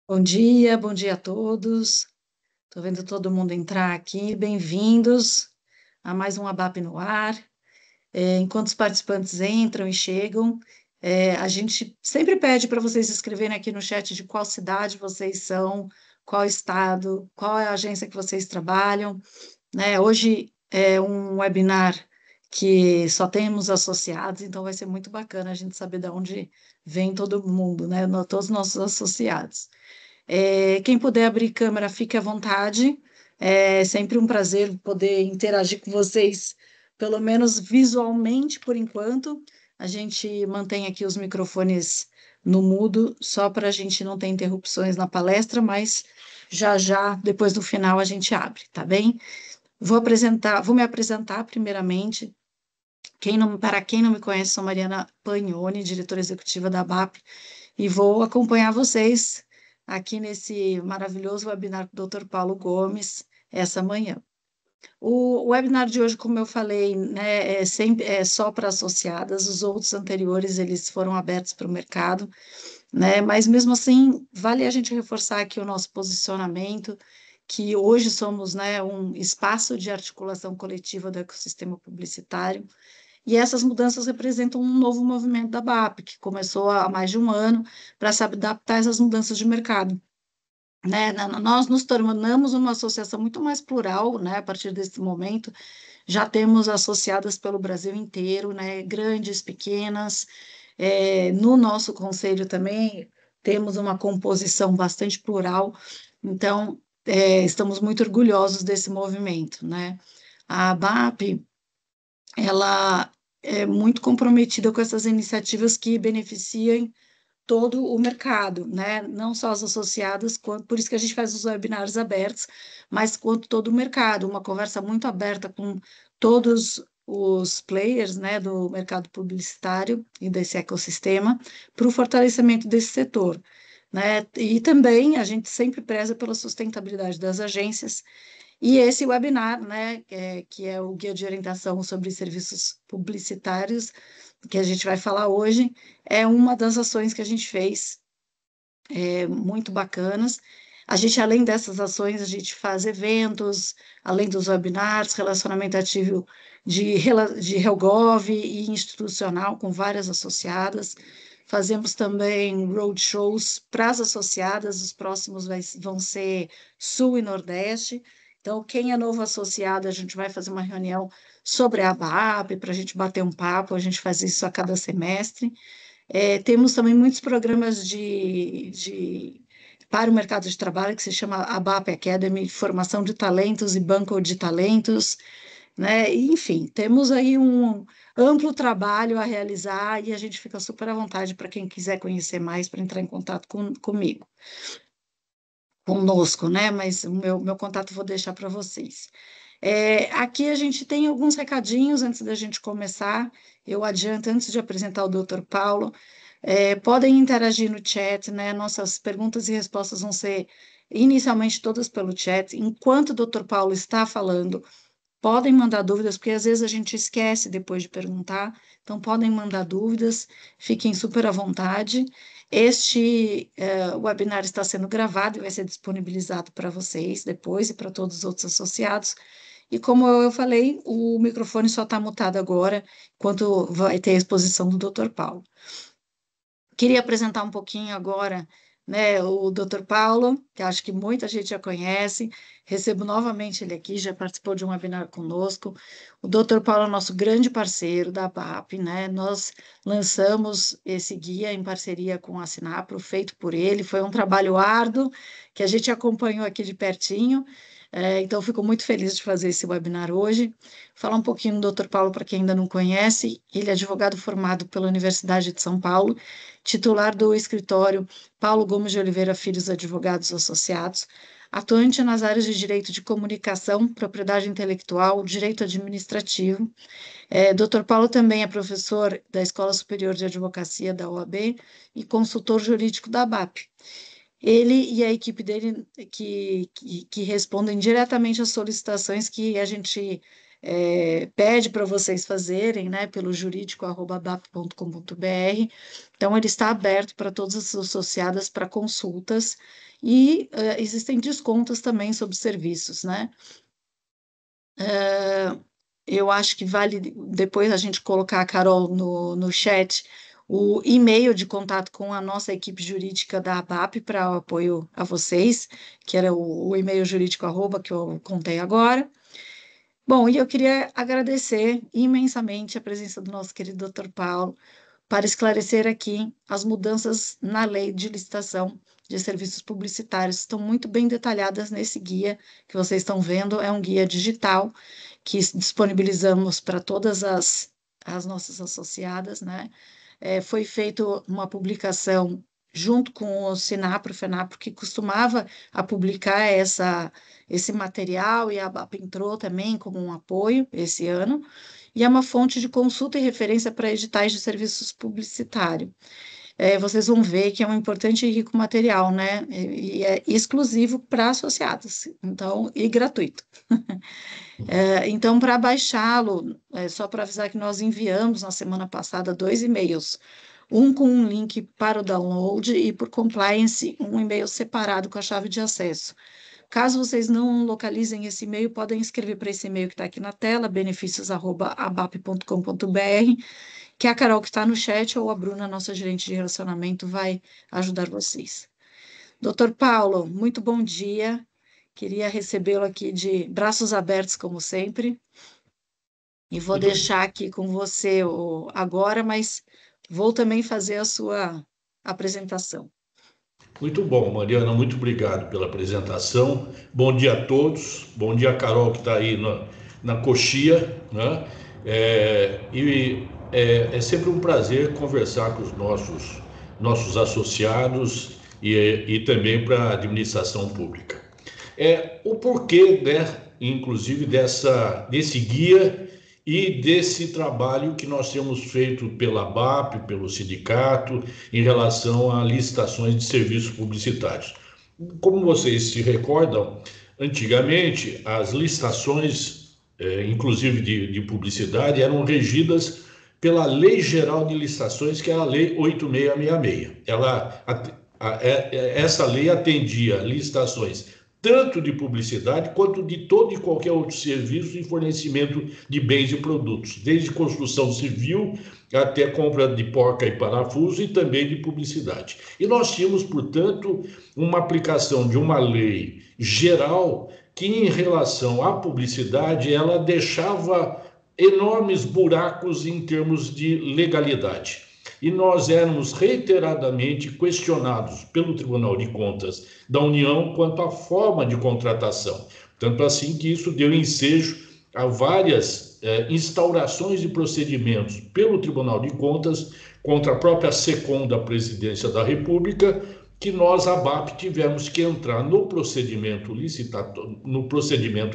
Bom dia a todos. Estou vendo todo mundo entrar aqui. Bem-vindos a mais um ABAP no ar. Enquanto os participantes entram e chegam, a gente sempre pede para vocês escreverem aqui no chat de qual cidade vocês são, qual estado, qual é a agência que vocês trabalham, né? Hoje é um webinar que só temos associados, então vai ser muito bacana a gente saber de onde vem todo mundo, né? Todos os nossos associados. Quem puder abrir câmera, fique à vontade. É sempre um prazer poder interagir com vocês, pelo menos visualmente, por enquanto. A gente mantém aqui os microfones no mudo, só para a gente não ter interrupções na palestra, mas já já, depois do final, a gente abre, tá bem? Vou me apresentar primeiramente. Para quem não me conhece, sou Mariana Pagnoni, diretora executiva da BAP, e vou acompanhar vocês aqui nesse maravilhoso webinar com o Dr. Paulo Gomes essa manhã. O webinar de hoje, como eu falei, né, é só para associadas, os outros anteriores eles foram abertos para o mercado, né, mas mesmo assim vale a gente reforçar aqui o nosso posicionamento, que hoje somos, né, um espaço de articulação coletiva do ecossistema publicitário, e essas mudanças representam um novo movimento da BAP, que começou há mais de um ano para se adaptar a essas mudanças de mercado. Né? Nós nos tornamos uma associação muito mais plural, né? A partir desse momento, já temos associadas pelo Brasil inteiro, né? Grandes, pequenas. No nosso conselho também temos uma composição bastante plural, então estamos muito orgulhosos desse movimento, né? A BAP ela é muito comprometida com essas iniciativas que beneficiam todo o mercado, né? Não só as associadas, por isso que a gente faz os webinários abertos, mas quanto todo o mercado, uma conversa muito aberta com todos os players, né, do mercado publicitário e desse ecossistema, para o fortalecimento desse setor, né? E também a gente sempre preza pela sustentabilidade das agências, e esse webinar, né, que é o Guia de Orientação sobre Serviços Publicitários, que a gente vai falar hoje, é uma das ações que a gente fez, muito bacanas. A gente, além dessas ações, a gente faz eventos, além dos webinars, relacionamento ativo de Helgov e institucional com várias associadas. Fazemos também roadshows para as associadas, os próximos vão ser Sul e Nordeste. Então, quem é novo associado, a gente vai fazer uma reunião sobre a BAP para a gente bater um papo, a gente faz isso a cada semestre. Temos também muitos programas para o mercado de trabalho, que se chama ABAP Academy, formação de talentos e banco de talentos, né? E, enfim, temos aí um amplo trabalho a realizar e a gente fica super à vontade para quem quiser conhecer mais, para entrar em contato comigo, conosco, né? Mas o meu contato eu vou deixar para vocês. Aqui a gente tem alguns recadinhos antes da gente começar. Eu adianto, antes de apresentar o Dr. Paulo, podem interagir no chat, né? Nossas perguntas e respostas vão ser inicialmente todas pelo chat. Enquanto o Dr. Paulo está falando, podem mandar dúvidas, porque às vezes a gente esquece depois de perguntar, então podem mandar dúvidas, fiquem super à vontade. Este webinar está sendo gravado e vai ser disponibilizado para vocês depois e para todos os outros associados. E como eu falei, o microfone só está mutado agora, enquanto vai ter a exposição do Dr. Paulo. Queria apresentar um pouquinho agora, né, o Dr. Paulo, que acho que muita gente já conhece. Recebo novamente ele aqui, já participou de um webinar conosco. O Dr. Paulo é nosso grande parceiro da BAP, né? Nós lançamos esse guia em parceria com a Sinapro, feito por ele. Foi um trabalho árduo que a gente acompanhou aqui de pertinho. Então, fico muito feliz de fazer esse webinar hoje. Falar um pouquinho do Dr. Paulo para quem ainda não conhece. Ele é advogado formado pela Universidade de São Paulo, titular do escritório Paulo Gomes de Oliveira Filhos Advogados Associados, atuante nas áreas de direito de comunicação, propriedade intelectual, direito administrativo. Dr. Paulo também é professor da Escola Superior de Advocacia da OAB e consultor jurídico da BAP. Ele e a equipe dele que respondem diretamente às solicitações que a gente pede para vocês fazerem, né, pelo jurídico@bap.com.br. Então, ele está aberto para todas as associadas para consultas e existem descontos também sobre serviços, né? Eu acho que vale depois a gente colocar, a Carol, no chat, o e-mail de contato com a nossa equipe jurídica da ABAP para o apoio a vocês, que era o e-mail jurídico @ que eu contei agora. Bom, e eu queria agradecer imensamente a presença do nosso querido Dr. Paulo para esclarecer aqui as mudanças na lei de licitação de serviços publicitários. Estão muito bem detalhadas nesse guia que vocês estão vendo. É um guia digital que disponibilizamos para todas as nossas associadas, né? Foi feita uma publicação junto com o Sinapro, FENAPRO, que costumava a publicar esse material, e a ABAP entrou também como um apoio esse ano, e é uma fonte de consulta e referência para editais de serviços publicitários. Vocês vão ver que é um importante e rico material, né? E é exclusivo para associados, então, e gratuito. Então, para baixá-lo, só para avisar que nós enviamos na semana passada 2 e-mails, um com um link para o download e, por compliance, um e-mail separado com a chave de acesso. Caso vocês não localizem esse e-mail, podem escrever para esse e-mail que está aqui na tela, benefícios@abap.com.br, que a Carol, que está no chat, ou a Bruna, nossa gerente de relacionamento, vai ajudar vocês. Doutor Paulo, muito bom dia. Queria recebê-lo aqui de braços abertos, como sempre. E vou deixar aqui com você agora, mas vou também fazer a sua apresentação. Muito bom, Mariana, muito obrigado pela apresentação. Bom dia a todos. Bom dia, Carol, que está aí na coxia, né? É sempre um prazer conversar com os nossos associados e também para a administração pública. O porquê, né, inclusive, desse guia e desse trabalho que nós temos feito pela ABAP, pelo sindicato, em relação a licitações de serviços publicitários. Como vocês se recordam, antigamente as licitações, inclusive de publicidade, eram regidas pela Lei Geral de Licitações, que é a Lei 8666. Essa lei atendia licitações tanto de publicidade quanto de todo e qualquer outro serviço e fornecimento de bens e produtos, desde construção civil até compra de porca e parafuso e também de publicidade. E nós tínhamos, portanto, uma aplicação de uma lei geral que, em relação à publicidade, ela deixava enormes buracos em termos de legalidade. E nós éramos reiteradamente questionados pelo Tribunal de Contas da União quanto à forma de contratação. Tanto assim que isso deu ensejo a várias instaurações de procedimentos pelo Tribunal de Contas contra a própria SECOM da Presidência da República, que nós, ABAP, tivemos que entrar no procedimento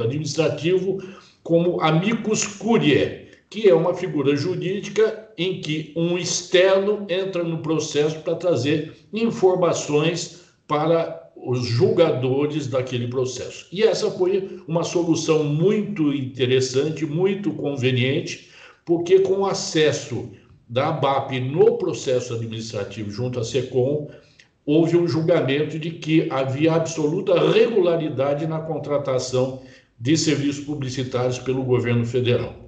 administrativo como amicus curiae, que é uma figura jurídica em que um externo entra no processo para trazer informações para os julgadores daquele processo. E essa foi uma solução muito interessante, muito conveniente, porque com o acesso da ABAP no processo administrativo junto à SECOM, houve um julgamento de que havia absoluta regularidade na contratação de serviços publicitários pelo governo federal.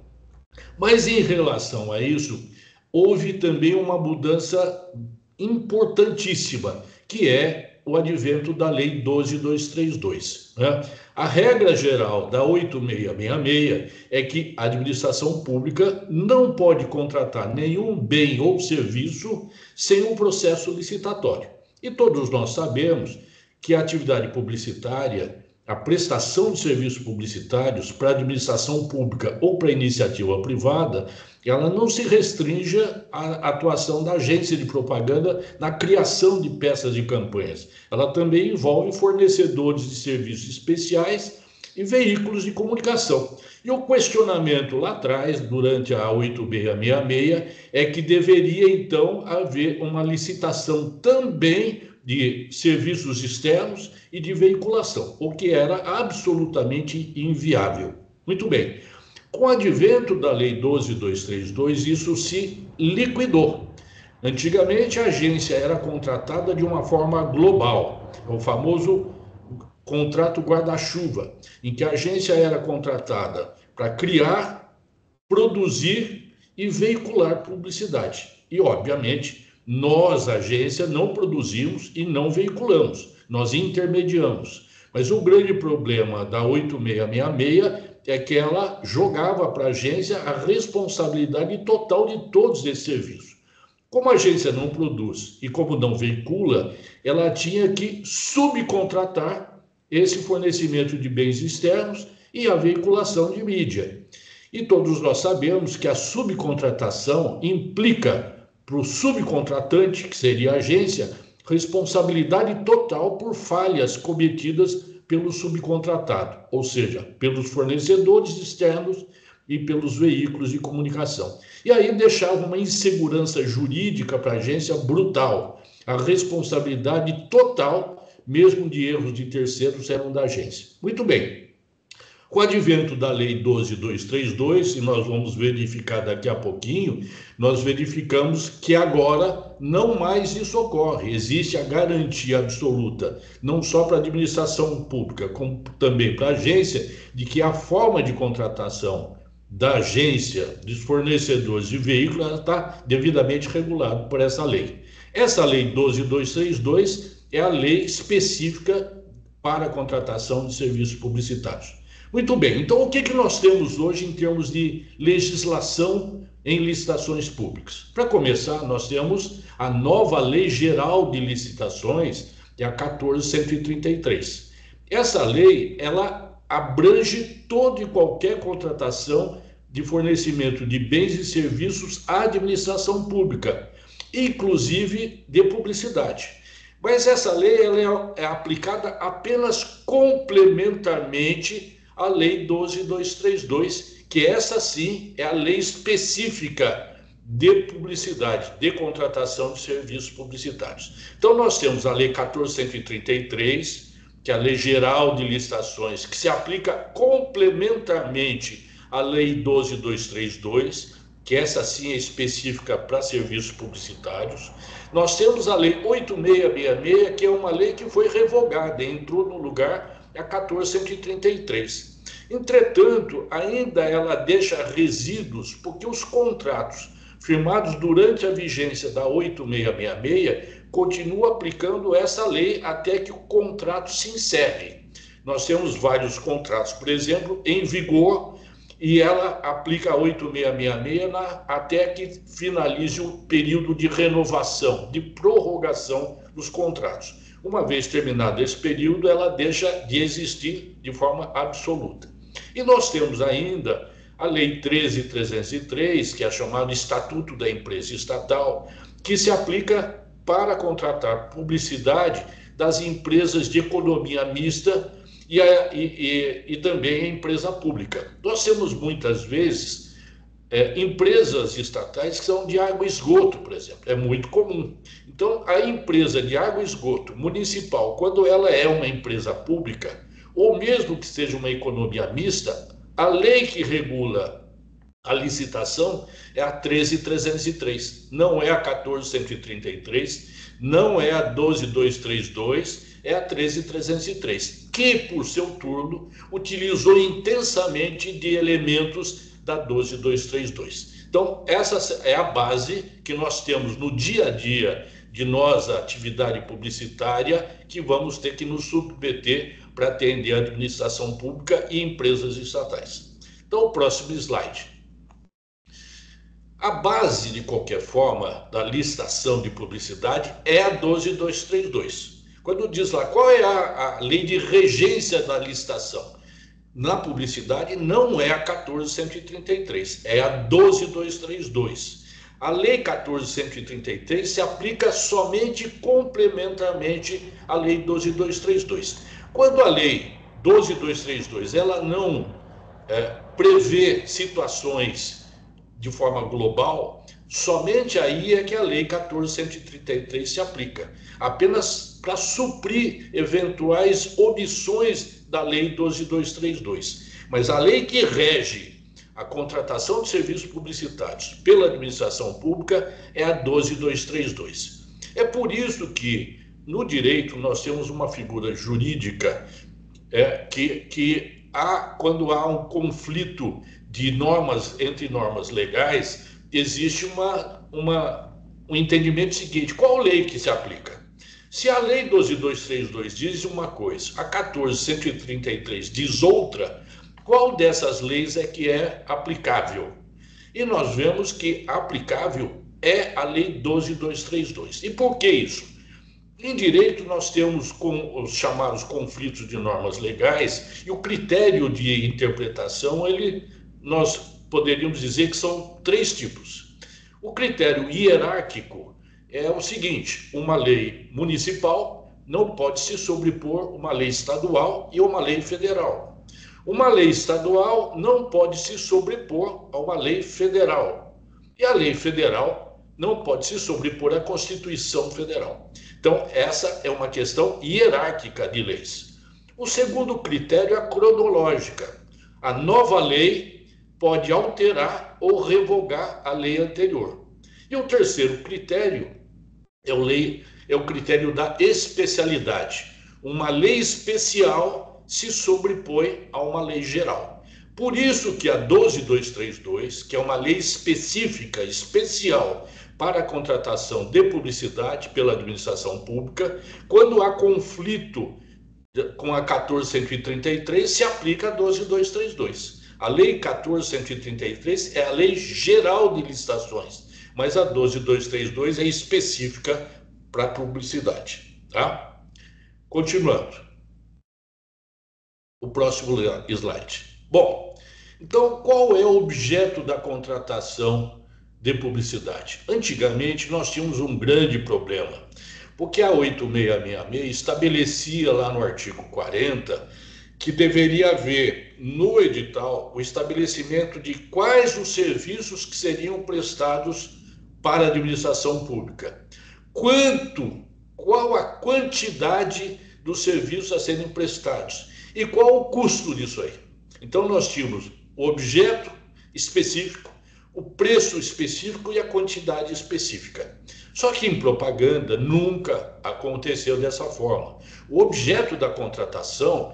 Mas, em relação a isso, houve também uma mudança importantíssima, que é o advento da Lei 12.232, né? A regra geral da 8666 é que a administração pública não pode contratar nenhum bem ou serviço sem um processo licitatório. E todos nós sabemos que a atividade publicitária, a prestação de serviços publicitários para a administração pública ou para a iniciativa privada, ela não se restringe à atuação da agência de propaganda na criação de peças de campanhas. Ela também envolve fornecedores de serviços especiais e veículos de comunicação. E o questionamento lá atrás, durante a 8666, é que deveria, então, haver uma licitação também de serviços externos e de veiculação, o que era absolutamente inviável. Muito bem. Com o advento da Lei 12.232, isso se liquidou. Antigamente, a agência era contratada de uma forma global, o famoso contrato guarda-chuva, em que a agência era contratada para criar, produzir e veicular publicidade. E, obviamente, nós, agência, não produzimos e não veiculamos, nós intermediamos. Mas o grande problema da 8666 é que ela jogava para a agência a responsabilidade total de todos esses serviços. Como a agência não produz e como não veicula, ela tinha que subcontratar esse fornecimento de bens externos e a veiculação de mídia. E todos nós sabemos que a subcontratação implica para o subcontratante, que seria a agência, responsabilidade total por falhas cometidas pelo subcontratado, ou seja, pelos fornecedores externos e pelos veículos de comunicação. E aí deixava uma insegurança jurídica para a agência brutal. A responsabilidade total, mesmo de erros de terceiros, eram da agência. Muito bem. Com o advento da Lei 12.232, e nós vamos verificar daqui a pouquinho, nós verificamos que agora não mais isso ocorre. Existe a garantia absoluta, não só para a administração pública, como também para a agência, de que a forma de contratação da agência, dos fornecedores de veículos, está devidamente regulado por essa lei. Essa Lei 12.232 é a lei específica para a contratação de serviços publicitários. Muito bem, então o que nós temos hoje em termos de legislação em licitações públicas? Para começar, nós temos a nova Lei Geral de Licitações, que é a 14.133. Essa lei, ela abrange toda e qualquer contratação de fornecimento de bens e serviços à administração pública, inclusive de publicidade. Mas essa lei ela é aplicada apenas complementarmente à Lei 12.232, que essa sim é a lei específica de publicidade, de contratação de serviços publicitários. Então nós temos a Lei 14.133, que é a Lei Geral de Licitações, que se aplica complementarmente à Lei 12.232, que essa sim é específica para serviços publicitários. Nós temos a Lei 8.666, que é uma lei que foi revogada, entrou no lugar a 14.133. Entretanto, ainda ela deixa resíduos, porque os contratos firmados durante a vigência da 8.666 continuam aplicando essa lei até que o contrato se encerre. Nós temos vários contratos, por exemplo, em vigor, e ela aplica a 8.666 até que finalize o período de renovação, de prorrogação dos contratos. Uma vez terminado esse período, ela deixa de existir de forma absoluta. E nós temos ainda a Lei 13.303, que é chamada Estatuto da Empresa Estatal, que se aplica para contratar publicidade das empresas de economia mista e também a empresa pública. Nós temos muitas vezes empresas estatais que são de água e esgoto, por exemplo, é muito comum. Então, a empresa de água e esgoto municipal, quando ela é uma empresa pública, ou mesmo que seja uma economia mista, a lei que regula a licitação é a 13.303, não é a 14.133, não é a 12.232, é a 13.303, que, por seu turno, utilizou intensamente de elementos da 12.232. Então, essa é a base que nós temos no dia a dia de nossa atividade publicitária, que vamos ter que nos submeter para atender a administração pública e empresas estatais. Então, o próximo slide. A base, de qualquer forma, da licitação de publicidade é a 12.232. Quando diz lá qual é a lei de regência da licitação, na publicidade não é a 14.133, é a 12.232. A lei 14.133 se aplica somente complementarmente à lei 12.232. Quando a lei 12.232 ela não prevê situações de forma global, somente aí é que a lei 14.133 se aplica, apenas para suprir eventuais omissões da lei 12.232. Mas a lei que rege a contratação de serviços publicitários pela administração pública é a 12232. É por isso que, no direito, nós temos uma figura jurídica que quando há um conflito de normas entre normas legais, existe um entendimento seguinte: qual lei que se aplica? Se a lei 12232 diz uma coisa, a 14133 diz outra, qual dessas leis é que é aplicável? E nós vemos que aplicável é a lei 12232. E por que isso? Em direito, nós temos os chamados conflitos de normas legais, e o critério de interpretação, nós poderíamos dizer que são 3 tipos. O critério hierárquico é o seguinte: uma lei municipal não pode se sobrepor uma lei estadual e uma lei federal. Uma lei estadual não pode se sobrepor a uma lei federal. E a lei federal não pode se sobrepor à Constituição Federal. Então, essa é uma questão hierárquica de leis. O segundo critério é a cronológica. A nova lei pode alterar ou revogar a lei anterior. E o terceiro critério é o critério da especialidade. Uma lei especial se sobrepõe a uma lei geral. Por isso que a 12232, que é uma lei específica, especial, para a contratação de publicidade pela administração pública, quando há conflito com a 14133, se aplica a 12232. A lei 14133 é a lei geral de licitações, mas a 12232 é específica para a publicidade. Tá? Continuando. O próximo slide. Bom, então qual é o objeto da contratação de publicidade? Antigamente nós tínhamos um grande problema, porque a 8666 estabelecia lá no artigo 40 que deveria haver no edital o estabelecimento de quais os serviços que seriam prestados para a administração pública. Qual a quantidade dos serviços a serem prestados e qual o custo disso aí. Então nós tínhamos o objeto específico, o preço específico e a quantidade específica. Só que em propaganda nunca aconteceu dessa forma. O objeto da contratação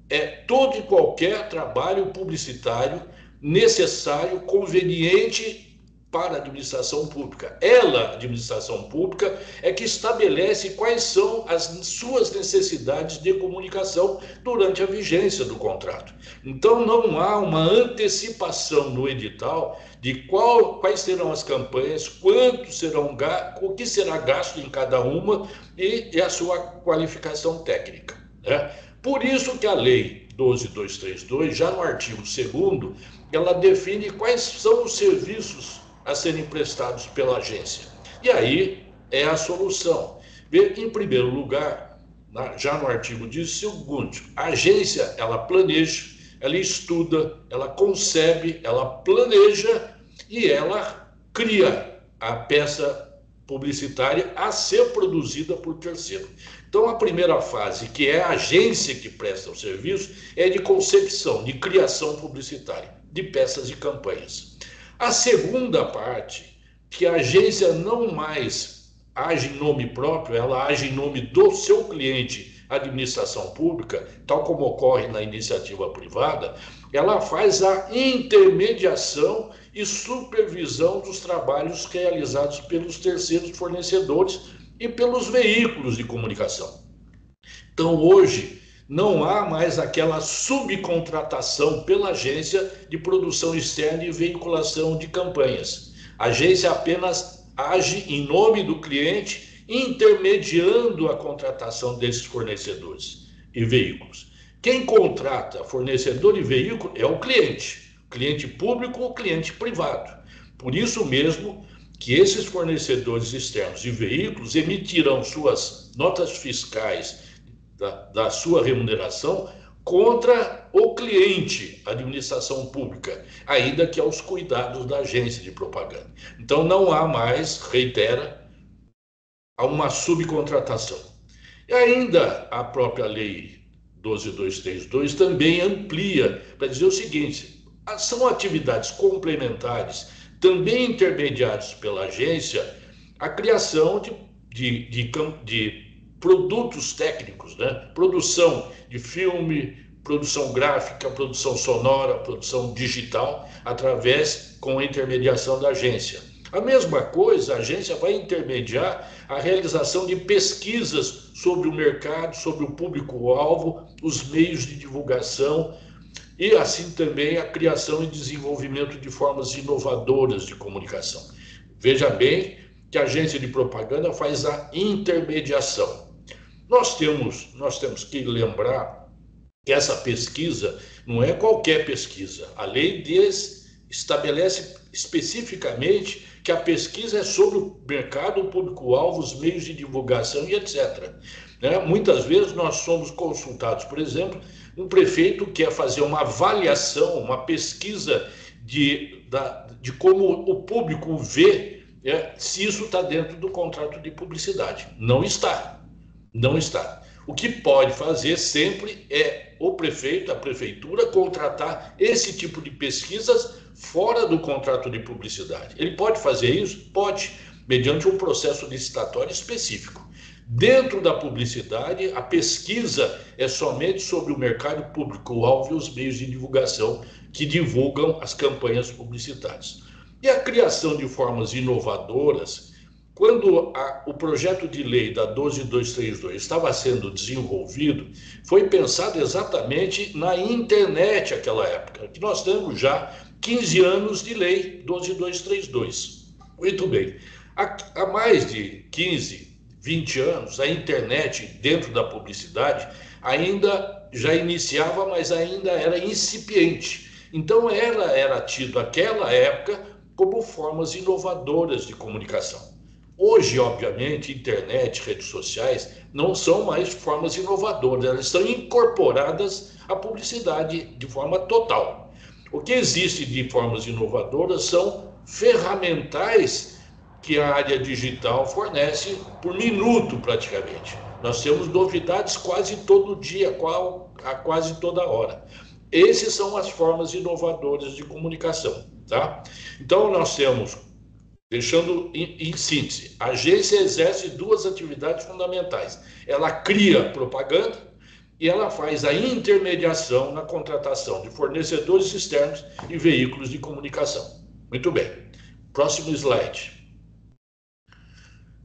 é todo e qualquer trabalho publicitário necessário, conveniente para a administração pública. Ela, a administração pública, é que estabelece quais são as suas necessidades de comunicação durante a vigência do contrato. Então não há uma antecipação no edital de quais serão as campanhas, o que será gasto em cada uma e a sua qualificação técnica. Né? Por isso que a lei 12232, já no artigo 2º, ela define quais são os serviços a serem prestados pela agência. E aí é a solução. Em primeiro lugar, já no artigo diz o seguinte: a agência, ela planeja, ela estuda, ela concebe, ela planeja e ela cria a peça publicitária a ser produzida por terceiro. Então, a primeira fase, que é a agência que presta o serviço, é de concepção, de criação publicitária, de peças e campanhas. A segunda parte, que a agência não mais age em nome próprio, ela age em nome do seu cliente, administração pública, tal como ocorre na iniciativa privada, ela faz a intermediação e supervisão dos trabalhos realizados pelos terceiros fornecedores e pelos veículos de comunicação. Então, hoje, não há mais aquela subcontratação pela agência de produção externa e veiculação de campanhas. A agência apenas age em nome do cliente, intermediando a contratação desses fornecedores e veículos. Quem contrata fornecedor e veículo é o cliente público ou cliente privado. Por isso mesmo que esses fornecedores externos e veículos emitirão suas notas fiscais da sua remuneração contra o cliente, administração pública, ainda que aos cuidados da agência de propaganda. Então não há mais, reitera, uma subcontratação. E ainda a própria lei 12232 também amplia para dizer o seguinte: São atividades complementares, também intermediadas pela agência, a criação de produtos técnicos, né? Produção de filme, produção gráfica, produção sonora, produção digital, com a intermediação da agência. A mesma coisa, a agência vai intermediar a realização de pesquisas sobre o mercado, sobre o público-alvo, os meios de divulgação, e assim também a criação e desenvolvimento de formas inovadoras de comunicação. Veja bem que a agência de propaganda faz a intermediação. Nós temos que lembrar que essa pesquisa não é qualquer pesquisa. A lei estabelece especificamente que a pesquisa é sobre o mercado, o público-alvo, os meios de divulgação e etc. Muitas vezes nós somos consultados, por exemplo, um prefeito quer fazer uma avaliação, uma pesquisa de como o público vê se isso está dentro do contrato de publicidade. Não está. Não está. O que pode fazer sempre é o prefeito, a prefeitura, contratar esse tipo de pesquisas fora do contrato de publicidade. Ele pode fazer isso? Pode, mediante um processo licitatório específico. Dentro da publicidade, a pesquisa é somente sobre o mercado público-alvo e os meios de divulgação que divulgam as campanhas publicitárias. E a criação de formas inovadoras, quando o projeto de lei da 12232 estava sendo desenvolvido, foi pensado exatamente na internet naquela época, que nós temos já 15 anos de lei 12232. Muito bem. Há mais de 15, 20 anos, a internet dentro da publicidade ainda já iniciava, mas ainda era incipiente. Então ela era tida naquela época como formas inovadoras de comunicação. Hoje, obviamente, internet, redes sociais não são mais formas inovadoras, elas estão incorporadas à publicidade de forma total. O que existe de formas inovadoras são ferramentais que a área digital fornece por minuto, praticamente. Nós temos novidades quase todo dia, a quase toda hora. Essas são as formas inovadoras de comunicação, tá? Então, nós temos, deixando em síntese, a agência exerce duas atividades fundamentais. Ela cria propaganda e ela faz a intermediação na contratação de fornecedores externos e veículos de comunicação. Muito bem. Próximo slide.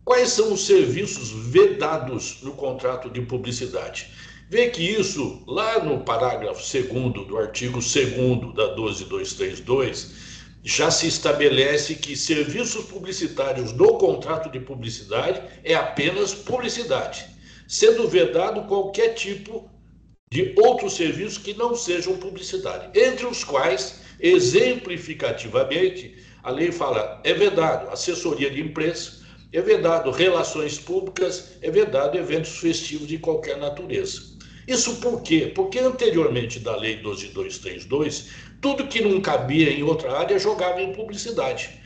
Quais são os serviços vedados no contrato de publicidade? Vê que isso, lá no parágrafo 2º do artigo 2º da 12232, já se estabelece que serviços publicitários no contrato de publicidade é apenas publicidade, sendo vedado qualquer tipo de outros serviços que não sejam publicidade, entre os quais, exemplificativamente, a lei fala, é vedado assessoria de imprensa, é vedado relações públicas, é vedado eventos festivos de qualquer natureza. Isso por quê? Porque anteriormente da lei 12232, tudo que não cabia em outra área jogava em publicidade.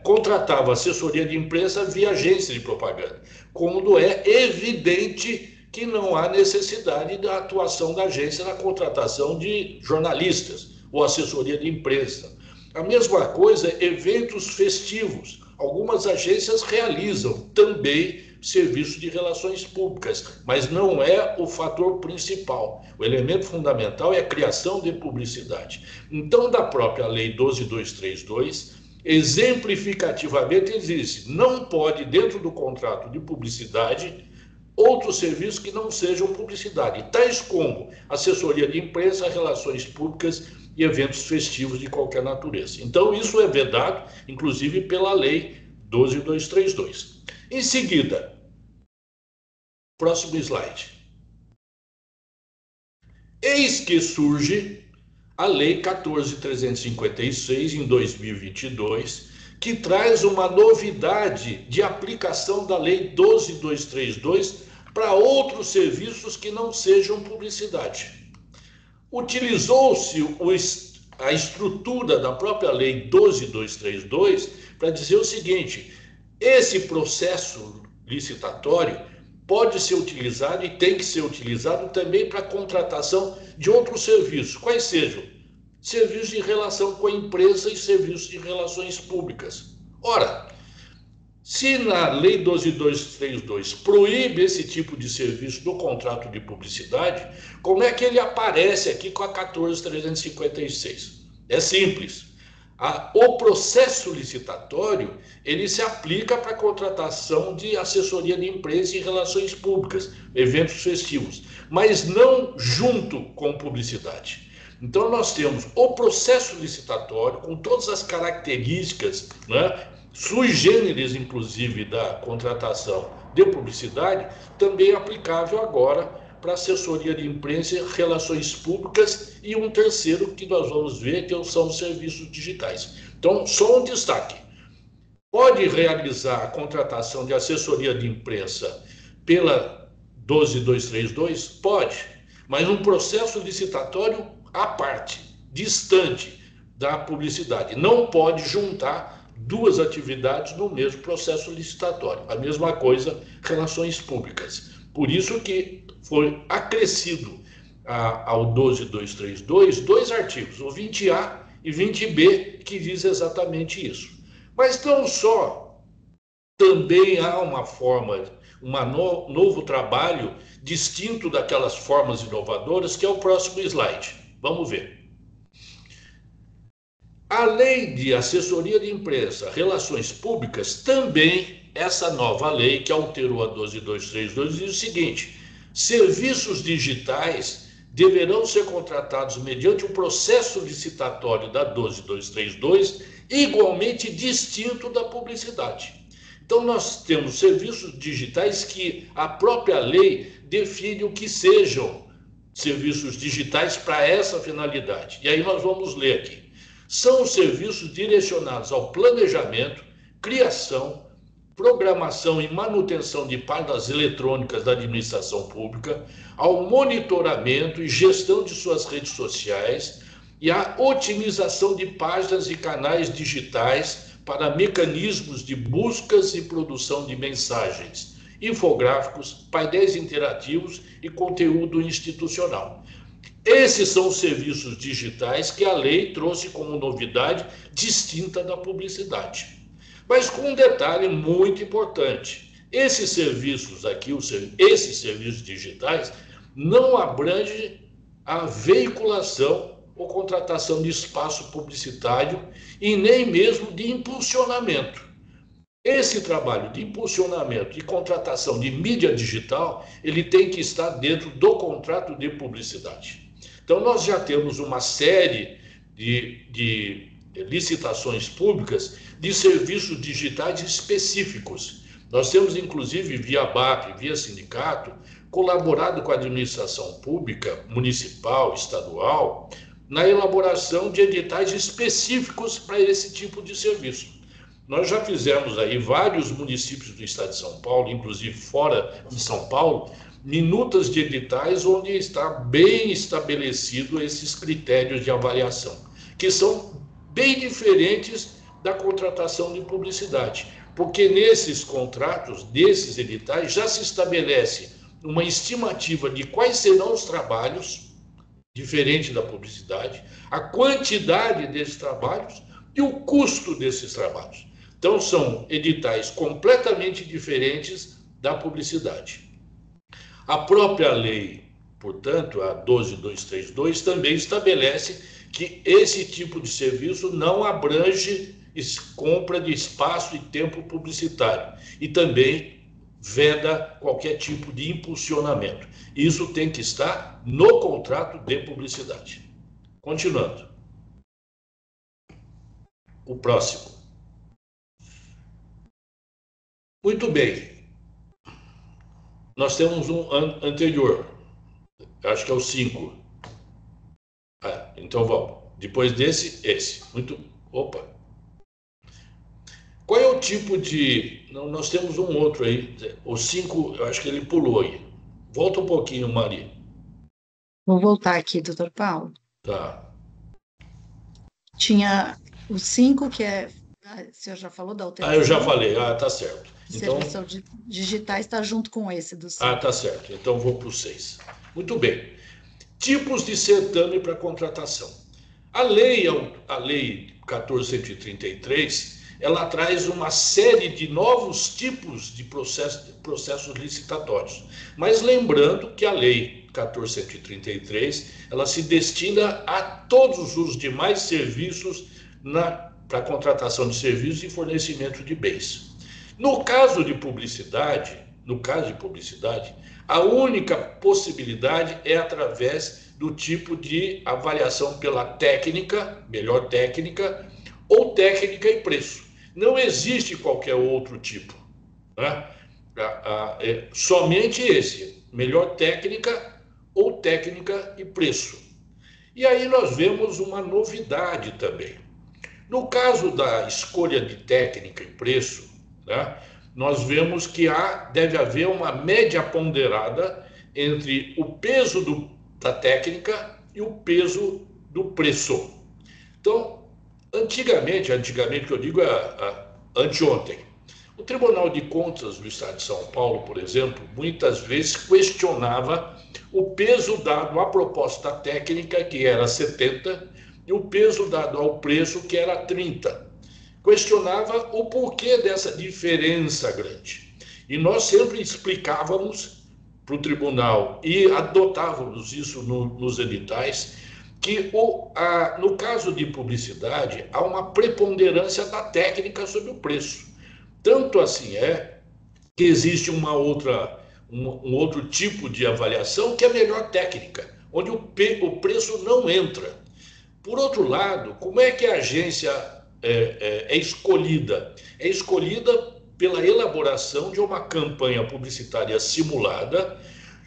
Contratava assessoria de imprensa via agência de propaganda, quando é evidente que não há necessidade da atuação da agência na contratação de jornalistas ou assessoria de imprensa. A mesma coisa, eventos festivos. Algumas agências realizam também serviço de relações públicas, mas não é o fator principal. O elemento fundamental é a criação de publicidade. Então, da própria lei 12232, exemplificativamente existe, não pode, dentro do contrato de publicidade, outros serviços que não sejam publicidade, tais como assessoria de imprensa, relações públicas e eventos festivos de qualquer natureza. Então, isso é vedado, inclusive, pela lei 12232. Em seguida, próximo slide. Eis que surge a lei 14.356, em 2022, que traz uma novidade de aplicação da lei 12.232 para outros serviços que não sejam publicidade. Utilizou-se a estrutura da própria lei 12.232 para dizer o seguinte: esse processo licitatório pode ser utilizado e tem que ser utilizado também para a contratação de outros serviços, quais sejam serviços de relação com a imprensa e serviços de relações públicas. Ora, se na Lei 12.232 proíbe esse tipo de serviço do contrato de publicidade, como é que ele aparece aqui com a 14.356? É simples. O processo licitatório, ele se aplica para a contratação de assessoria de imprensa e relações públicas, eventos festivos, mas não junto com publicidade. Então, nós temos o processo licitatório, com todas as características, né, sui generis, inclusive, da contratação de publicidade, também aplicável agora para assessoria de imprensa e relações públicas, e um terceiro que nós vamos ver, que são os serviços digitais. Então, só um destaque. Pode realizar a contratação de assessoria de imprensa pela 12.232? Pode, mas um processo licitatório à parte, distante da publicidade. Não pode juntar duas atividades no mesmo processo licitatório. A mesma coisa, relações públicas. Por isso que foi acrescido ao 12.232 dois artigos, o 20A e 20B, que diz exatamente isso. Mas não só, também há uma forma, novo trabalho distinto daquelas formas inovadoras, que é o próximo slide. Vamos ver. A lei de assessoria de imprensa, relações públicas, também, essa nova lei que alterou a 12.232 diz o seguinte: serviços digitais deverão ser contratados mediante um processo licitatório da 12.232 igualmente distinto da publicidade. Então, nós temos serviços digitais que a própria lei define o que sejam serviços digitais para essa finalidade. E aí nós vamos ler aqui. São os serviços direcionados ao planejamento, criação, programação e manutenção de páginas eletrônicas da administração pública, ao monitoramento e gestão de suas redes sociais e à otimização de páginas e canais digitais para mecanismos de buscas e produção de mensagens, infográficos, painéis interativos e conteúdo institucional. Esses são os serviços digitais que a lei trouxe como novidade distinta da publicidade. Mas com um detalhe muito importante: esses serviços aqui, esses serviços digitais, não abrangem a veiculação ou contratação de espaço publicitário e nem mesmo de impulsionamento. Esse trabalho de impulsionamento e contratação de mídia digital, ele tem que estar dentro do contrato de publicidade. Então, nós já temos uma série de licitações públicas de serviços digitais específicos. Nós temos, inclusive, via BAP, via sindicato, colaborado com a administração pública, municipal, estadual, na elaboração de editais específicos para esse tipo de serviço. Nós já fizemos aí vários municípios do estado de São Paulo, inclusive fora de São Paulo, minutas de editais onde está bem estabelecido esses critérios de avaliação, que são bem diferentes da contratação de publicidade, porque nesses contratos, desses editais, já se estabelece uma estimativa de quais serão os trabalhos, diferente da publicidade, a quantidade desses trabalhos e o custo desses trabalhos. Então, são editais completamente diferentes da publicidade. A própria lei, portanto, a 12.232, também estabelece que esse tipo de serviço não abrange compra de espaço e tempo publicitário e também veda qualquer tipo de impulsionamento. Isso tem que estar no contrato de publicidade. Continuando. O próximo. Muito bem. Nós temos um anterior. Acho que é o 5. Então vamos. Depois desse, esse. Opa. Qual é o tipo de... Não, nós temos um outro aí. O 5, eu acho que ele pulou aí. Volta um pouquinho, Maria. Vou voltar aqui, doutor Paulo. Tá. Tinha o 5, que é... O senhor já falou da alteração? Eu já falei. Tá certo. Então, serviços digitais está junto com esse do 5. tá certo. Então vou para o 6. Muito bem. Tipos de certame para contratação. A lei 14.133, ela traz uma série de novos tipos de processos licitatórios. Mas lembrando que a lei 14.133, ela se destina a todos os demais serviços para contratação de serviços e fornecimento de bens. No caso de publicidade, a única possibilidade é através do tipo de avaliação pela técnica, melhor técnica, ou técnica e preço. Não existe qualquer outro tipo, né? Somente esse, melhor técnica ou técnica e preço. E aí nós vemos uma novidade também. No caso da escolha de técnica e preço, né, nós vemos que deve haver uma média ponderada entre o peso da técnica e o peso do preço. Então, antigamente que eu digo anteontem, o Tribunal de Contas do Estado de São Paulo, por exemplo, muitas vezes questionava o peso dado à proposta técnica, que era 70, e o peso dado ao preço, que era 30. Questionava o porquê dessa diferença grande. E nós sempre explicávamos para o tribunal e adotávamos isso nos editais, que no caso de publicidade há uma preponderância da técnica sobre o preço. Tanto assim que existe um outro tipo de avaliação que é a melhor técnica, onde o preço não entra. Por outro lado, como é que a agência é escolhida? É escolhida pela elaboração de uma campanha publicitária simulada,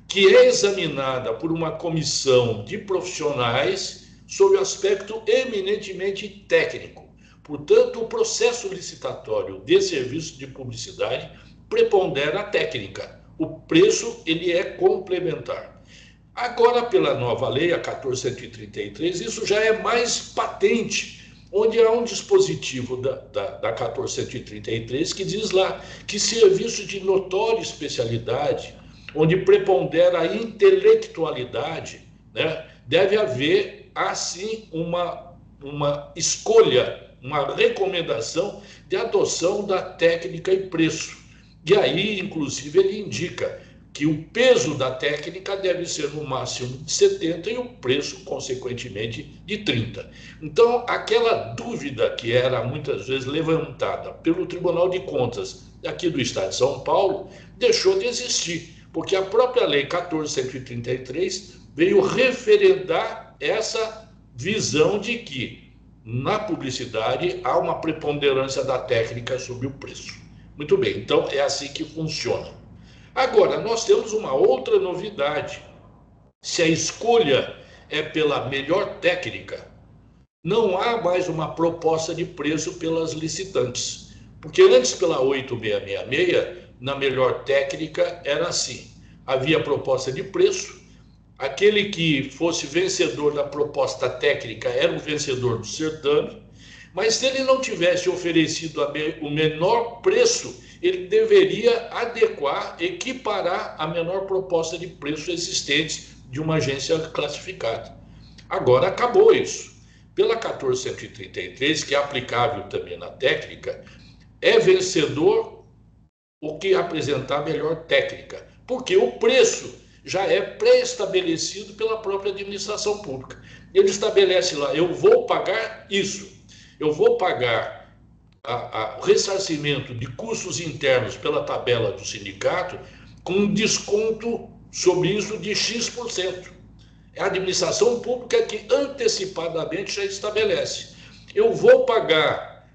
que é examinada por uma comissão de profissionais sob o aspecto eminentemente técnico. Portanto, o processo licitatório de serviço de publicidade prepondera a técnica. O preço ele é complementar. Agora, pela nova lei, a 14.133, isso já é mais patente, onde há um dispositivo da 14.133 que diz lá que serviço de notória especialidade, onde prepondera a intelectualidade, né, deve haver, assim, uma escolha, uma recomendação de adoção da técnica e preço. E aí, inclusive, ele indica que o peso da técnica deve ser no máximo de 70 e o preço, consequentemente, de 30. Então, aquela dúvida que era muitas vezes levantada pelo Tribunal de Contas aqui do Estado de São Paulo deixou de existir, porque a própria Lei 14.133 veio referendar essa visão de que na publicidade há uma preponderância da técnica sobre o preço. Muito bem, então é assim que funciona. Agora, nós temos uma outra novidade. Se a escolha é pela melhor técnica, não há mais uma proposta de preço pelas licitantes. Porque antes, pela 8666, na melhor técnica, era assim. Havia proposta de preço, aquele que fosse vencedor da proposta técnica era o vencedor do certame, mas se ele não tivesse oferecido o menor preço, ele deveria adequar, equiparar a menor proposta de preço existente de uma agência classificada. Agora acabou isso. Pela 14.133, que é aplicável também na técnica, é vencedor o que apresentar a melhor técnica, porque o preço já é pré-estabelecido pela própria administração pública. Ele estabelece lá, eu vou pagar isso, eu vou pagar o ressarcimento de custos internos pela tabela do sindicato com um desconto sobre isso de X%. É a administração pública que antecipadamente já estabelece. Eu vou pagar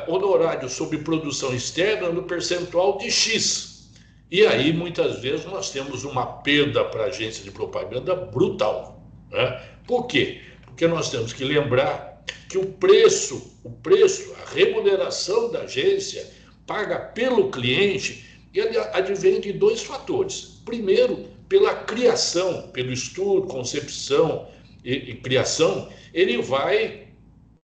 honorário sobre produção externa no percentual de X. E aí, muitas vezes, nós temos uma perda para a agência de propaganda brutal, né? Por quê? Porque nós temos que lembrar que o preço, a remuneração da agência paga pelo cliente, ele advém de dois fatores. Primeiro, pela criação, pelo estudo, concepção e criação,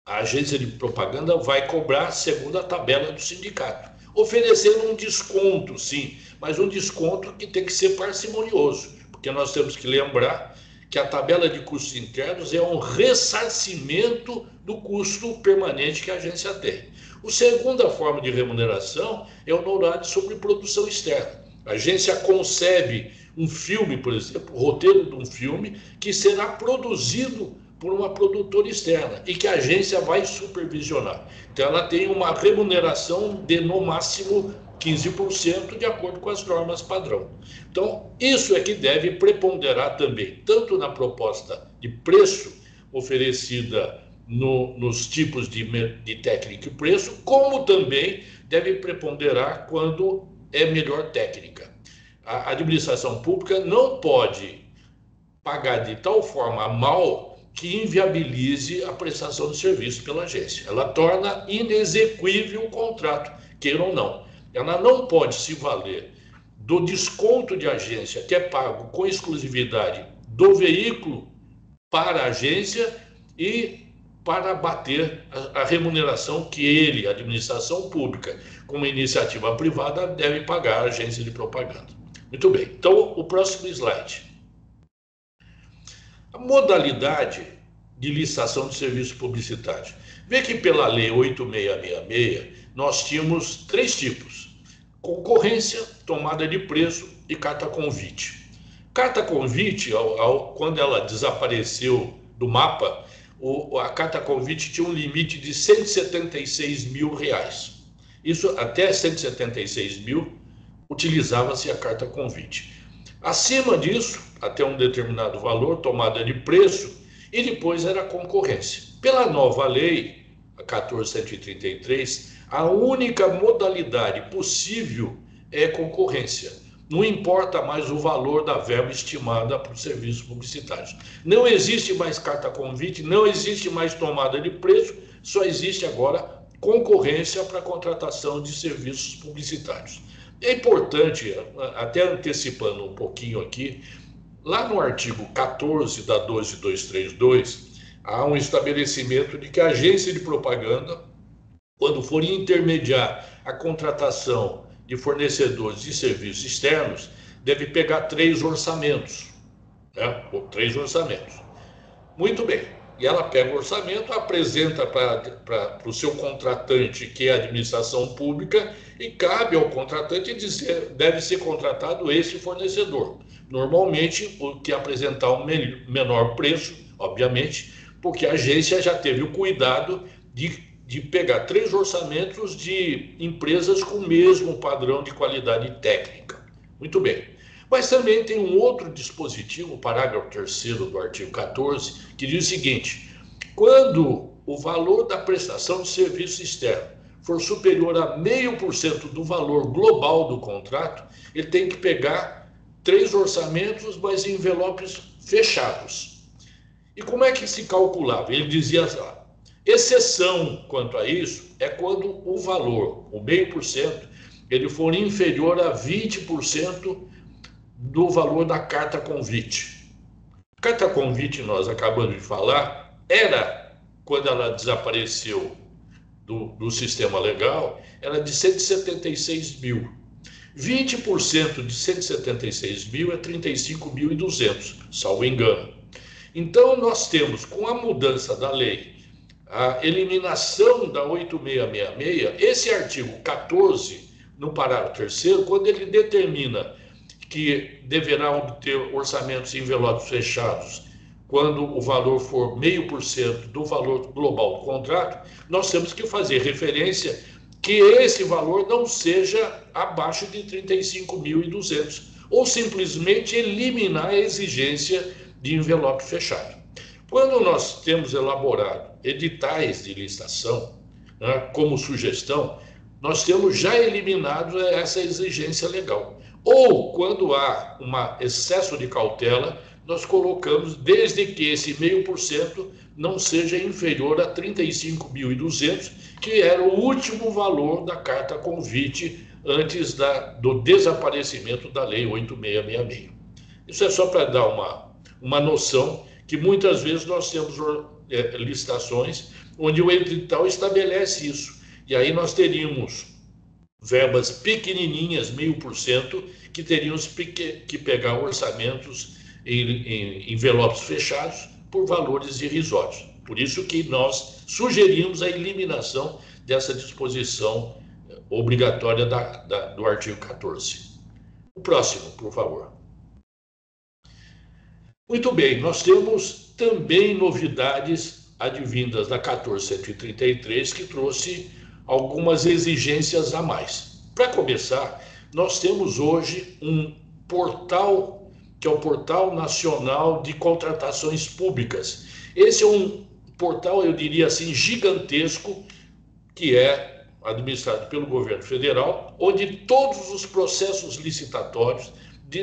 a agência de propaganda vai cobrar segundo a tabela do sindicato, oferecendo um desconto, sim, mas um desconto que tem que ser parcimonioso, porque nós temos que lembrar que a tabela de custos internos é um ressarcimento do custo permanente que a agência tem. A segunda forma de remuneração é o honorário sobre produção externa. A agência concebe um filme, por exemplo, o roteiro de um filme que será produzido por uma produtora externa e que a agência vai supervisionar. Então, ela tem uma remuneração de, no máximo, 15% de acordo com as normas padrão. Então, isso é que deve preponderar também, tanto na proposta de preço oferecida nos tipos de técnica e preço, como também deve preponderar quando é melhor técnica. A administração pública não pode pagar de tal forma mal que inviabilize a prestação de serviço pela agência. Ela torna inexequível o contrato, queira ou não. Ela não pode se valer do desconto de agência que é pago com exclusividade do veículo para a agência e para abater a remuneração que ele, a administração pública, como iniciativa privada, deve pagar à agência de propaganda. Muito bem, então o próximo slide. A modalidade de licitação de serviços publicitários. Vê que pela Lei 8666 nós tínhamos 3 tipos: concorrência, tomada de preço e carta convite. Carta convite, quando ela desapareceu do mapa, a carta convite tinha um limite de R$176 mil. Isso, até 176 mil, utilizava-se a carta convite. Acima disso, até um determinado valor, tomada de preço, e depois era concorrência. Pela nova lei, a 14.133, a única modalidade possível é concorrência. Não importa mais o valor da verba estimada para os serviços publicitários. Não existe mais carta convite, não existe mais tomada de preço, só existe agora concorrência para a contratação de serviços publicitários. É importante, até antecipando um pouquinho aqui, lá no artigo 14 da 12232, há um estabelecimento de que a agência de propaganda, quando for intermediar a contratação de fornecedores de serviços externos, deve pegar 3 orçamentos, né? 3 orçamentos. Muito bem. E ela pega o orçamento, apresenta para o seu contratante, que é a administração pública, e cabe ao contratante dizer, deve ser contratado esse fornecedor. Normalmente, o que apresentar um menor preço, obviamente, porque a agência já teve o cuidado de pegar 3 orçamentos de empresas com o mesmo padrão de qualidade técnica. Muito bem. Mas também tem um outro dispositivo, o parágrafo 3º do artigo 14, que diz o seguinte: quando o valor da prestação de serviço externo for superior a 0,5% do valor global do contrato, ele tem que pegar 3 orçamentos, mas em envelopes fechados. E como é que se calculava? Ele dizia assim: exceção quanto a isso é quando o valor, o 0,5%, ele for inferior a 20% do valor da carta convite. A carta convite, nós acabamos de falar, era, quando ela desapareceu do sistema legal, era de 176 mil. 20% de 176 mil é 35.200, salvo engano. Então, nós temos, com a mudança da lei, a eliminação da 8666, esse artigo 14, no parágrafo 3º, quando ele determina que deverá obter orçamentos em envelopes fechados quando o valor for 0,5% do valor global do contrato, nós temos que fazer referência que esse valor não seja abaixo de 35.200, ou simplesmente eliminar a exigência de envelope fechado. Quando nós temos elaborado editais de licitação, né, como sugestão, nós temos já eliminado essa exigência legal. Ou, quando há um excesso de cautela, nós colocamos, desde que esse 0,5% não seja inferior a 35.200, que era o último valor da carta convite antes do desaparecimento da Lei 8666. Isso é só para dar uma noção que muitas vezes nós temos licitações onde o edital estabelece isso. E aí nós teríamos verbas pequenininhas, 0,5%, que teríamos que pegar orçamentos em envelopes fechados por valores irrisórios. Por isso que nós sugerimos a eliminação dessa disposição obrigatória do artigo 14. O próximo, por favor. Muito bem, nós temos também novidades advindas da 14.133, que trouxe algumas exigências a mais. Para começar, nós temos hoje um portal, que é o Portal Nacional de Contratações Públicas. Esse é um portal, eu diria assim, gigantesco, que é administrado pelo governo federal, onde todos os processos licitatórios,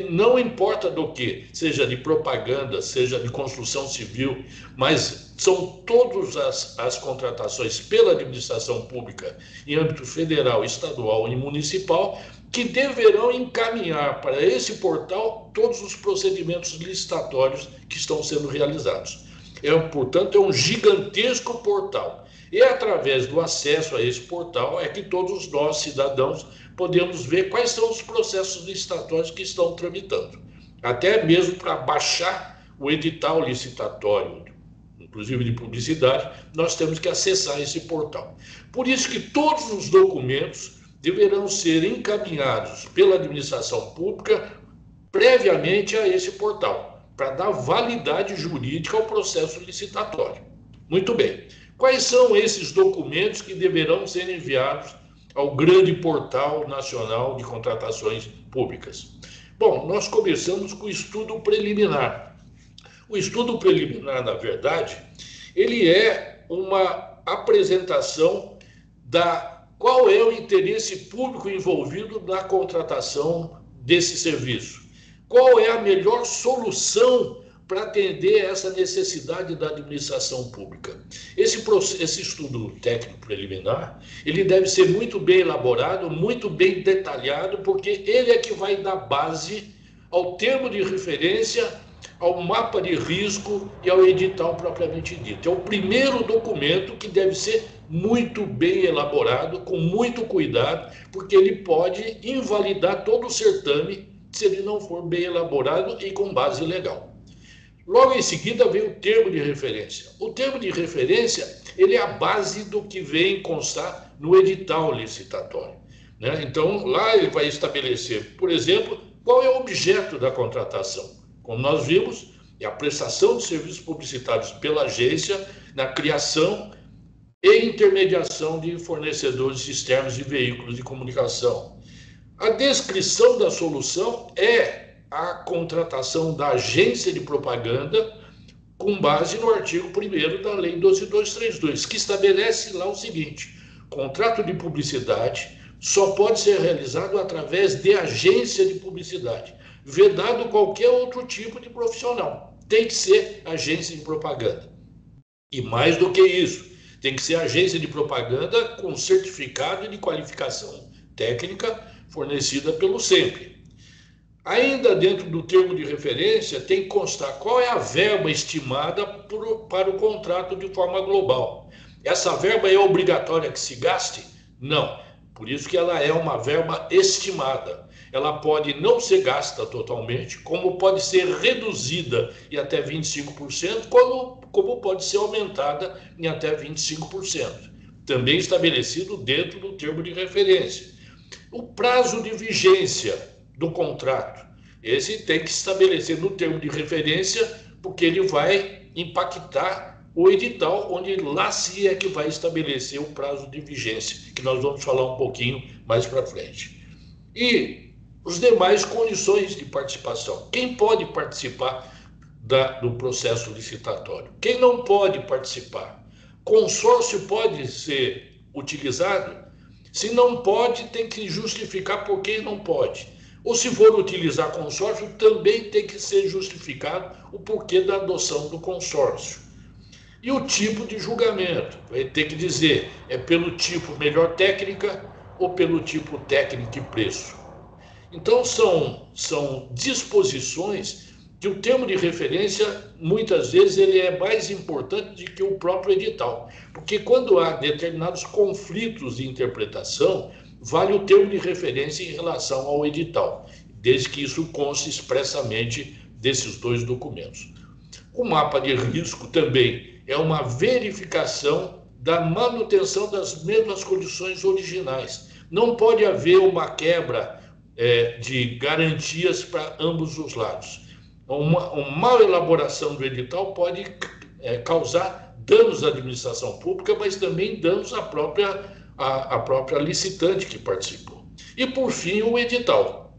não importa do que, seja de propaganda, seja de construção civil, mas são todas as contratações pela administração pública em âmbito federal, estadual e municipal, que deverão encaminhar para esse portal todos os procedimentos licitatórios que estão sendo realizados. Portanto, é um gigantesco portal. E através do acesso a esse portal é que todos nós, cidadãos, podemos ver quais são os processos licitatórios que estão tramitando. Até mesmo para baixar o edital licitatório, inclusive de publicidade, nós temos que acessar esse portal. Por isso que todos os documentos deverão ser encaminhados pela administração pública previamente a esse portal, para dar validade jurídica ao processo licitatório. Muito bem. Quais são esses documentos que deverão ser enviados ao grande portal nacional de contratações públicas? Bom, nós começamos com o estudo preliminar. O estudo preliminar, na verdade, ele é uma apresentação da qual é o interesse público envolvido na contratação desse serviço. Qual é a melhor solução para atender essa necessidade da administração pública. Esse estudo técnico preliminar, ele deve ser muito bem elaborado, muito bem detalhado, porque ele é que vai dar base ao termo de referência, ao mapa de risco e ao edital propriamente dito. É o primeiro documento que deve ser muito bem elaborado, com muito cuidado, porque ele pode invalidar todo o certame se ele não for bem elaborado e com base legal. Logo em seguida vem o termo de referência. O termo de referência, ele é a base do que vem constar no edital licitatório, né? Então, lá ele vai estabelecer, por exemplo, qual é o objeto da contratação. Como nós vimos, é a prestação de serviços publicitários pela agência na criação e intermediação de fornecedores externos de veículos de comunicação. A descrição da solução é a contratação da agência de propaganda com base no artigo 1º da Lei 12.232, que estabelece lá o seguinte: contrato de publicidade só pode ser realizado através de agência de publicidade, vedado qualquer outro tipo de profissional. Tem que ser agência de propaganda. E mais do que isso, tem que ser agência de propaganda com certificado de qualificação técnica fornecida pelo SEMPE. Ainda dentro do termo de referência, tem que constar qual é a verba estimada para o contrato de forma global. Essa verba é obrigatória que se gaste? Não. Por isso que ela é uma verba estimada. Ela pode não ser gasta totalmente, como pode ser reduzida em até 25%, como pode ser aumentada em até 25%. Também estabelecido dentro do termo de referência. O prazo de vigência do contrato. Esse tem que estabelecer no termo de referência, porque ele vai impactar o edital, onde lá se é que vai estabelecer o prazo de vigência, que nós vamos falar um pouquinho mais para frente. E os demais condições de participação. Quem pode participar do processo licitatório? Quem não pode participar? Consórcio pode ser utilizado? Se não pode, tem que justificar por que não pode. Ou se for utilizar consórcio, também tem que ser justificado o porquê da adoção do consórcio. E o tipo de julgamento, vai ter que dizer, é pelo tipo melhor técnica ou pelo tipo técnica e preço. Então são disposições que o termo de referência, muitas vezes, ele é mais importante do que o próprio edital. Porque quando há determinados conflitos de interpretação, vale o termo de referência em relação ao edital, desde que isso conste expressamente desses dois documentos. O mapa de risco também é uma verificação da manutenção das mesmas condições originais. Não pode haver uma quebra de garantias para ambos os lados. Uma má elaboração do edital pode causar danos à administração pública, mas também danos à própria licitante que participou. E, por fim, o edital.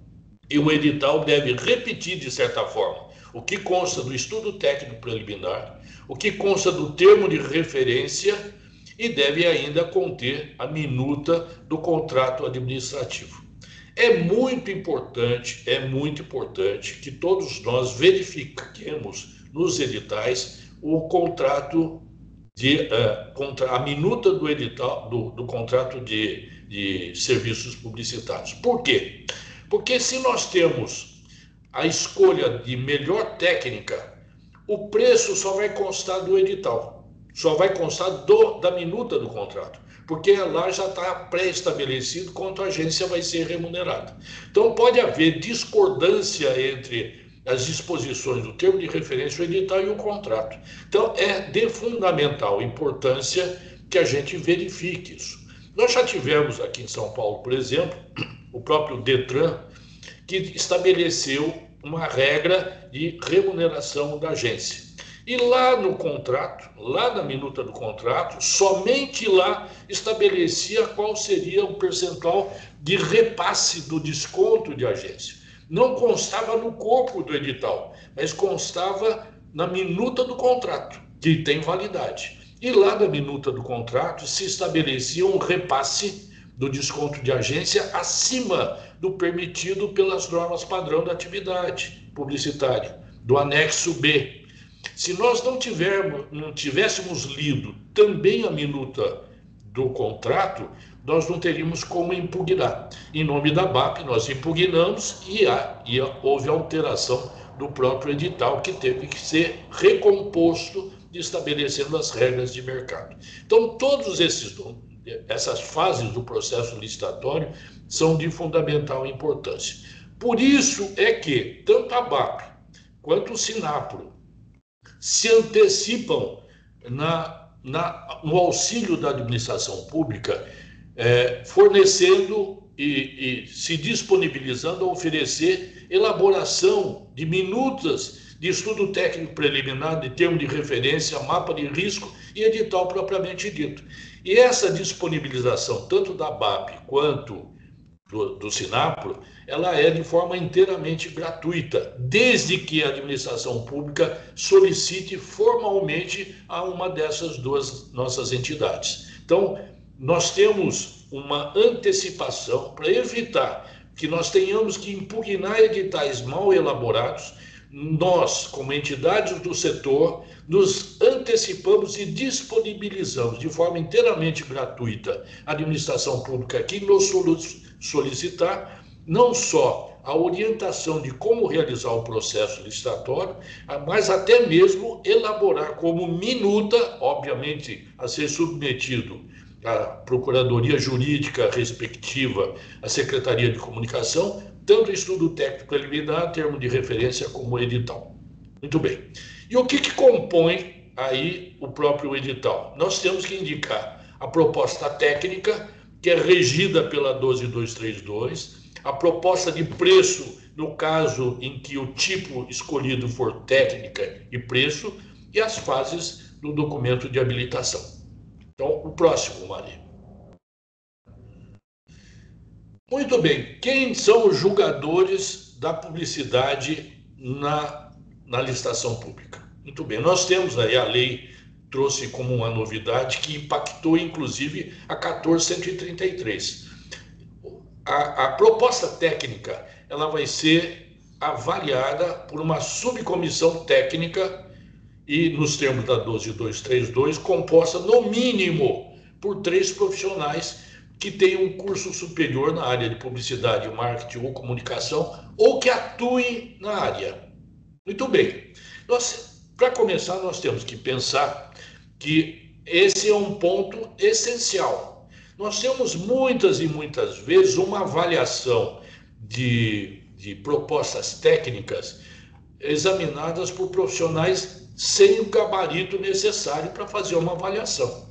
E o edital deve repetir, de certa forma, o que consta do estudo técnico preliminar, o que consta do termo de referência e deve ainda conter a minuta do contrato administrativo. É muito importante que todos nós verifiquemos nos editais o contrato a minuta do edital do contrato de serviços publicitários. Por quê? Porque se nós temos a escolha de melhor técnica, o preço só vai constar do edital, só vai constar da minuta do contrato, porque lá já está pré-estabelecido quanto a agência vai ser remunerada. Então pode haver discordância entre as disposições do termo de referência, o edital e o contrato. Então é de fundamental importância que a gente verifique isso. Nós já tivemos aqui em São Paulo, por exemplo, o próprio Detran, que estabeleceu uma regra de remuneração da agência. E lá no contrato, lá na minuta do contrato, somente lá estabelecia qual seria o percentual de repasse do desconto de agência. Não constava no corpo do edital, mas constava na minuta do contrato, que tem validade. E lá na minuta do contrato se estabelecia um repasse do desconto de agência acima do permitido pelas normas padrão da atividade publicitária, do anexo B. Se nós não tivéssemos lido também a minuta do contrato, nós não teríamos como impugnar. Em nome da BAP, nós impugnamos e houve alteração do próprio edital, que teve que ser recomposto, estabelecendo as regras de mercado. Então, todas essas fases do processo licitatório são de fundamental importância. Por isso é que tanto a BAP quanto o Sinapro se antecipam no auxílio da administração pública, fornecendo e se disponibilizando a oferecer elaboração de minutas de estudo técnico preliminar, de termo de referência, mapa de risco e edital propriamente dito. E essa disponibilização, tanto da BAP quanto do Sinapro, ela é de forma inteiramente gratuita, desde que a administração pública solicite formalmente a uma dessas duas nossas entidades. Então, nós temos uma antecipação para evitar que nós tenhamos que impugnar editais mal elaborados. Nós, como entidades do setor, nos antecipamos e disponibilizamos de forma inteiramente gratuita a administração pública que nos solicitar não só a orientação de como realizar o processo licitatório, mas até mesmo elaborar como minuta, obviamente a ser submetido à Procuradoria Jurídica respectiva, à Secretaria de Comunicação, tanto estudo técnico preliminar, termo de referência, como edital. Muito bem. E o que compõe aí o próprio edital? Nós temos que indicar a proposta técnica, que é regida pela 12232, a proposta de preço, no caso em que o tipo escolhido for técnica e preço, e as fases do documento de habilitação. Então, o próximo, Maria. Muito bem. Quem são os julgadores da publicidade na licitação pública? Muito bem. Nós temos aí a lei trouxe como uma novidade que impactou, inclusive, a 14.133. A proposta técnica ela vai ser avaliada por uma subcomissão técnica e, nos termos da 12232, composta, no mínimo, por 3 profissionais que tenham um curso superior na área de publicidade, marketing ou comunicação, ou que atuem na área. Muito bem. Para começar, nós temos que pensar que esse é um ponto essencial. Nós temos muitas e muitas vezes uma avaliação de propostas técnicas examinadas por profissionais sem o gabarito necessário para fazer uma avaliação.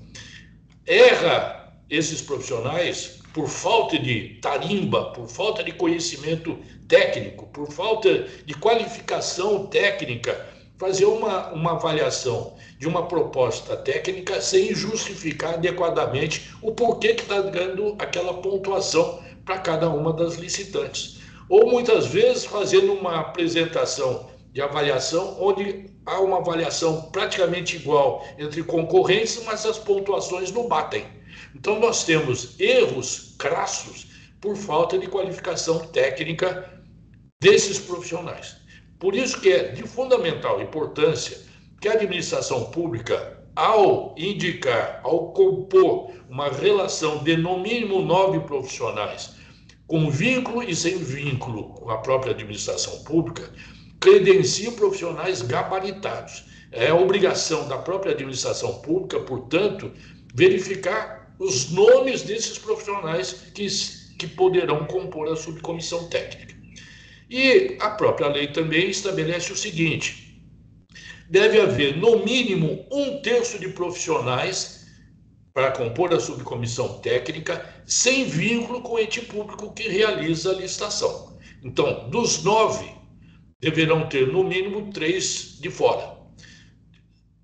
Erra esses profissionais por falta de tarimba, por falta de conhecimento técnico, por falta de qualificação técnica, fazer uma avaliação de uma proposta técnica sem justificar adequadamente o porquê que está dando aquela pontuação para cada uma das licitantes. Ou muitas vezes fazendo uma apresentação de avaliação onde há uma avaliação praticamente igual entre concorrentes, mas as pontuações não batem. Então nós temos erros crassos por falta de qualificação técnica desses profissionais. Por isso que é de fundamental importância que a administração pública, ao indicar, ao compor uma relação de no mínimo 9 profissionais, com vínculo e sem vínculo com a própria administração pública, credencie profissionais gabaritados. É obrigação da própria administração pública, portanto, verificar os nomes desses profissionais que poderão compor a subcomissão técnica. E a própria lei também estabelece o seguinte: deve haver, no mínimo, 1/3 de profissionais para compor a subcomissão técnica sem vínculo com o ente público que realiza a licitação. Então, dos 9, deverão ter, no mínimo, 3 de fora.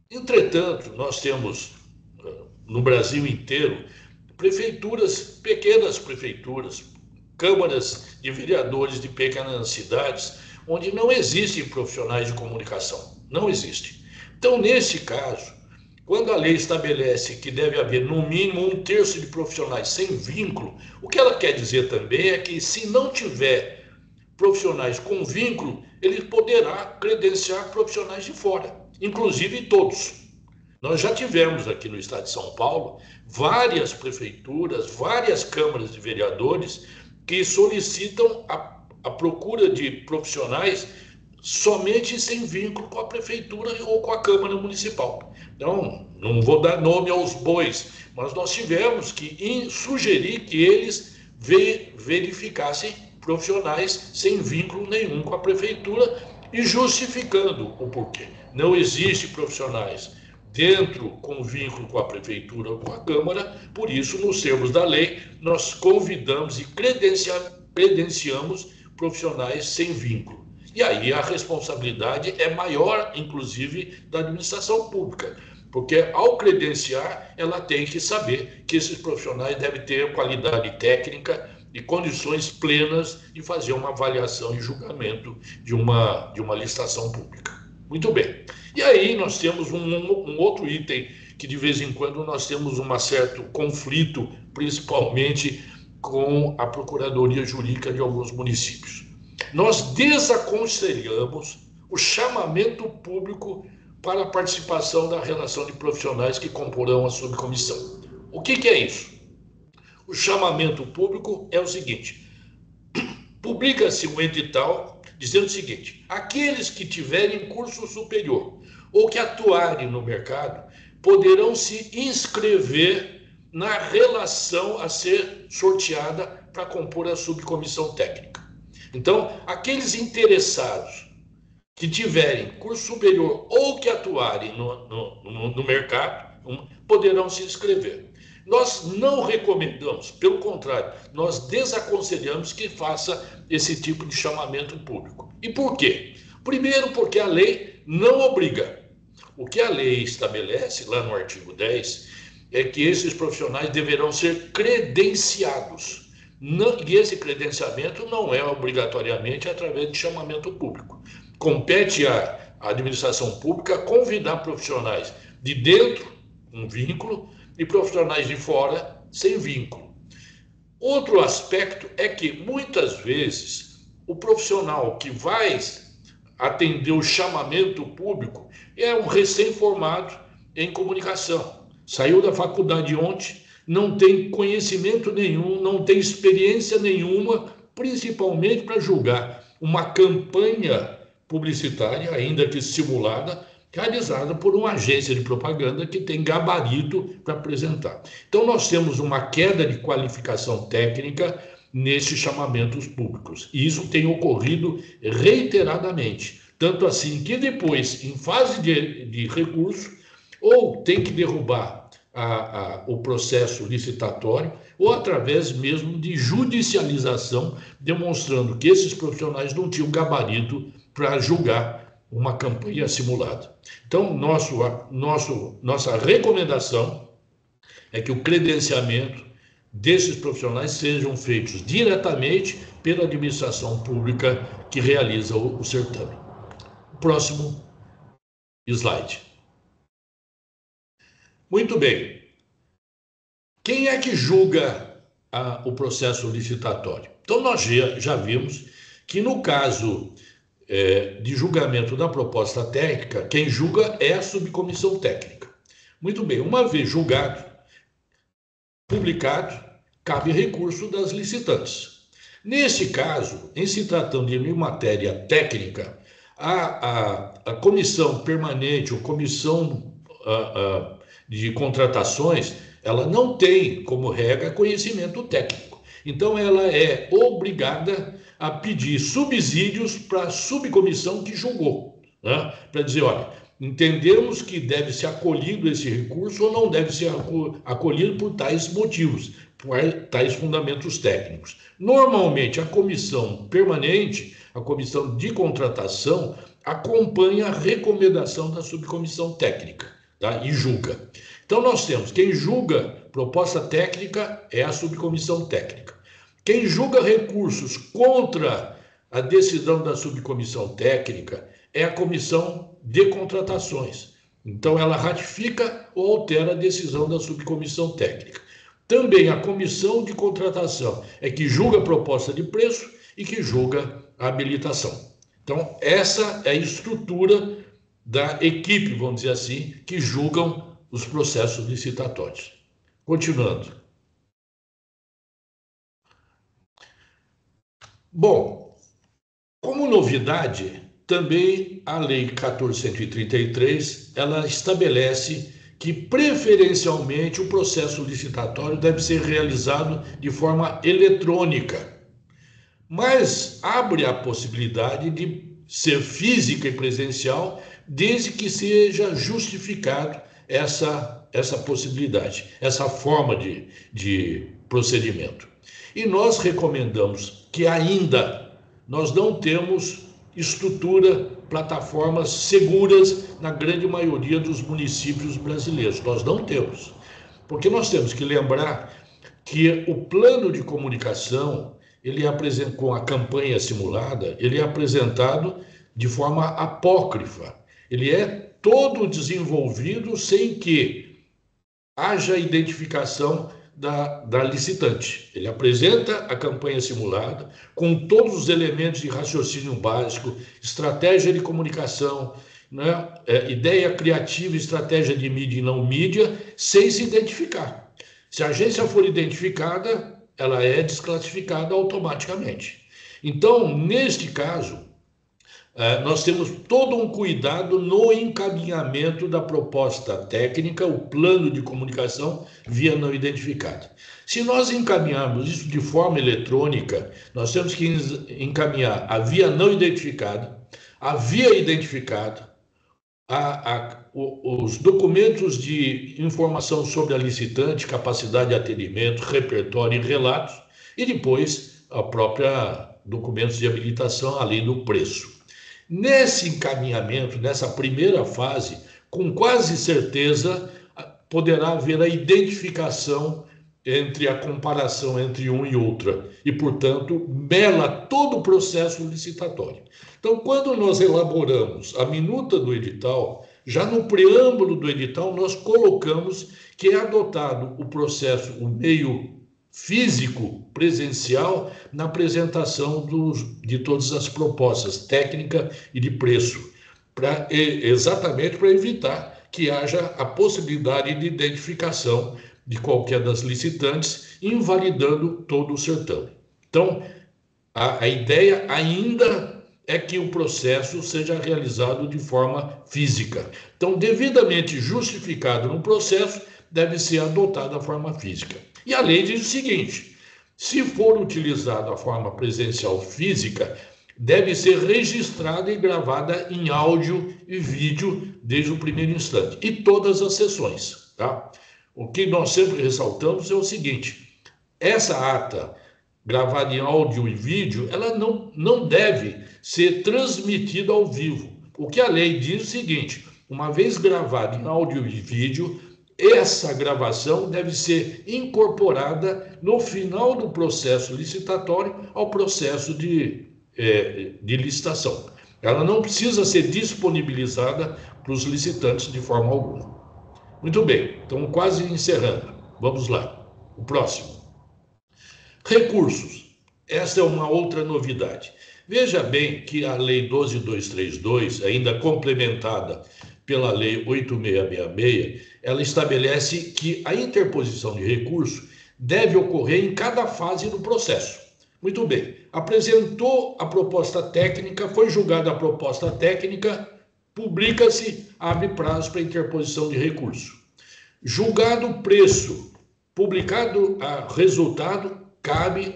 Entretanto, nós temos, no Brasil inteiro, prefeituras, pequenas prefeituras, câmaras de vereadores de pequenas cidades, onde não existem profissionais de comunicação. Não existem. Então, nesse caso, quando a lei estabelece que deve haver, no mínimo, 1/3 de profissionais sem vínculo, o que ela quer dizer também é que, se não tiver profissionais com vínculo, ele poderá credenciar profissionais de fora, inclusive todos. Nós já tivemos aqui no estado de São Paulo várias prefeituras, várias câmaras de vereadores que solicitam a procura de profissionais somente sem vínculo com a prefeitura ou com a Câmara Municipal. Então, não vou dar nome aos bois, mas nós tivemos que sugerir que eles verificassem profissionais sem vínculo nenhum com a prefeitura e justificando o porquê. Não existe profissionais dentro com vínculo com a prefeitura ou com a Câmara, por isso, nos termos da lei, nós convidamos e credenciamos profissionais sem vínculo. E aí a responsabilidade é maior, inclusive, da administração pública, porque ao credenciar, ela tem que saber que esses profissionais devem ter qualidade técnica e condições plenas de fazer uma avaliação e julgamento de uma licitação pública. Muito bem. E aí nós temos um outro item que de vez em quando nós temos um certo conflito, principalmente com a Procuradoria Jurídica de alguns municípios. Nós desaconselhamos o chamamento público para a participação da relação de profissionais que comporão a subcomissão. O que é isso? O chamamento público é o seguinte: publica-se um edital dizendo o seguinte: aqueles que tiverem curso superior ou que atuarem no mercado poderão se inscrever na relação a ser sorteada para compor a subcomissão técnica. Então, aqueles interessados que tiverem curso superior ou que atuarem no mercado poderão se inscrever. Nós não recomendamos, pelo contrário, nós desaconselhamos que faça esse tipo de chamamento público. E por quê? Primeiro, porque a lei não obriga. O que a lei estabelece, lá no artigo 10, é que esses profissionais deverão ser credenciados. E esse credenciamento não é obrigatoriamente através de chamamento público. Compete à administração pública convidar profissionais de dentro, com vínculo, e profissionais de fora, sem vínculo. Outro aspecto é que, muitas vezes, o profissional que vai atender o chamamento público é um recém-formado em comunicação. Saiu da faculdade ontem, não tem conhecimento nenhum, não tem experiência nenhuma, principalmente para julgar uma campanha publicitária, ainda que simulada, realizada por uma agência de propaganda que tem gabarito para apresentar. Então, nós temos uma queda de qualificação técnica nesses chamamentos públicos. E isso tem ocorrido reiteradamente, Tanto assim que depois, em fase de recurso, ou tem que derrubar o processo licitatório, ou através mesmo de judicialização, demonstrando que esses profissionais não tinham gabarito para julgar uma campanha simulada. Então, nossa recomendação é que o credenciamento desses profissionais sejam feitos diretamente pela administração pública que realiza o certame. Próximo slide. Muito bem. Quem é que julga o processo licitatório? Então, nós já vimos que no caso de julgamento da proposta técnica, quem julga é a subcomissão técnica. Muito bem, uma vez julgado, publicado, cabe recurso das licitantes. Neste caso, em se tratando de matéria técnica, a comissão permanente ou comissão de contratações, ela não tem, como regra, conhecimento técnico. Então, ela é obrigada a pedir subsídios para a subcomissão que julgou, né? Para dizer, olha, entendemos que deve ser acolhido esse recurso ou não deve ser acolhido por tais motivos, por tais fundamentos técnicos. Normalmente, a comissão permanente, a comissão de contratação, acompanha a recomendação da subcomissão técnica, tá? E julga. Então, nós temos quem julga proposta técnica é a subcomissão técnica. Quem julga recursos contra a decisão da subcomissão técnica é a comissão de contratações. Então, ela ratifica ou altera a decisão da subcomissão técnica. Também a comissão de contratação é que julga a proposta de preço e que julga a habilitação. Então, essa é a estrutura da equipe, vamos dizer assim, que julgam os processos licitatórios. Continuando. Bom, como novidade, também a Lei 14.133, ela estabelece que preferencialmente o processo licitatório deve ser realizado de forma eletrônica, mas abre a possibilidade de ser física e presencial, desde que seja justificado essa possibilidade, essa forma de procedimento. E nós recomendamos que ainda nós não temos estrutura, plataformas seguras na grande maioria dos municípios brasileiros. Nós não temos. Porque nós temos que lembrar que o plano de comunicação, ele com a campanha simulada, ele é apresentado de forma apócrifa. Ele é todo desenvolvido sem que haja identificação da licitante. Ele apresenta a campanha simulada com todos os elementos de raciocínio básico, estratégia de comunicação, né? Ideia criativa, estratégia de mídia e não mídia, sem se identificar. Se a agência for identificada, ela é desclassificada automaticamente. Então, neste caso, nós temos todo um cuidado no encaminhamento da proposta técnica, o plano de comunicação via não identificada. Se nós encaminharmos isso de forma eletrônica, nós temos que encaminhar a via não identificada, a via identificada, os documentos de informação sobre a licitante, capacidade de atendimento, repertório e relatos, e depois a própria documentos de habilitação, além do preço. Nesse encaminhamento, nessa primeira fase, com quase certeza, poderá haver a identificação entre a comparação entre um e outra, e, portanto, mela todo o processo licitatório. Então, quando nós elaboramos a minuta do edital, já no preâmbulo do edital, nós colocamos que é adotado o processo, o meio físico, presencial, na apresentação de todas as propostas, técnica e de preço, exatamente para evitar que haja a possibilidade de identificação de qualquer das licitantes, invalidando todo o certame. Então, a ideia ainda é que o processo seja realizado de forma física. Então, devidamente justificado no processo, deve ser adotada a forma física. E a lei diz o seguinte: se for utilizada a forma presencial física, deve ser registrada e gravada em áudio e vídeo desde o primeiro instante, e todas as sessões, tá? O que nós sempre ressaltamos é o seguinte: essa ata gravada em áudio e vídeo, ela não deve ser transmitida ao vivo. O que a lei diz é o seguinte: uma vez gravada em áudio e vídeo, essa gravação deve ser incorporada no final do processo licitatório ao processo de licitação. Ela não precisa ser disponibilizada para os licitantes de forma alguma. Muito bem, então quase encerrando. Vamos lá. O próximo. Recursos. Essa é uma outra novidade. Veja bem que a Lei 12.232, ainda complementada pela Lei 8.666, ela estabelece que a interposição de recurso deve ocorrer em cada fase do processo. Muito bem, apresentou a proposta técnica, foi julgada a proposta técnica, publica-se, abre prazo para interposição de recurso. Julgado o preço, publicado o resultado,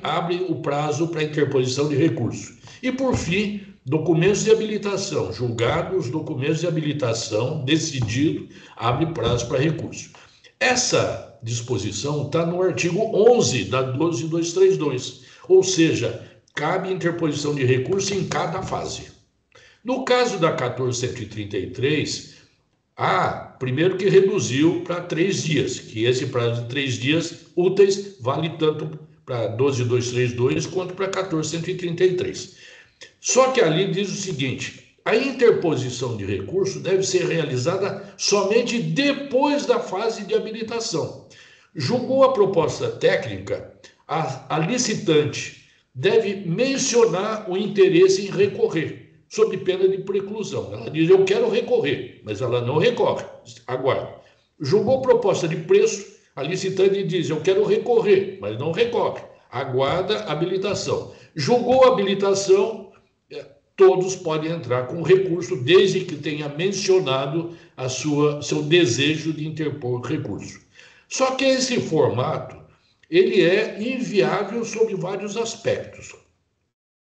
abre o prazo para interposição de recurso. E, por fim, documentos de habilitação. Julgados os documentos de habilitação, decidido, abre prazo para recurso. Essa disposição está no artigo 11 da 12.232, ou seja, cabe interposição de recurso em cada fase. No caso da 14.133, primeiro que reduziu para 3 dias, que esse prazo de 3 dias úteis vale tanto para 12.232 quanto para 14.133. Só que ali diz o seguinte: a interposição de recurso deve ser realizada somente depois da fase de habilitação. Julgou a proposta técnica, a licitante deve mencionar o interesse em recorrer, sob pena de preclusão. Ela diz: eu quero recorrer, mas ela não recorre. Aguarde. Julgou proposta de preço, a licitante diz: eu quero recorrer, mas não recorre. Aguarda habilitação. Julgou a habilitação, todos podem entrar com recurso, desde que tenha mencionado seu desejo de interpor recurso. Só que esse formato, ele é inviável sob vários aspectos.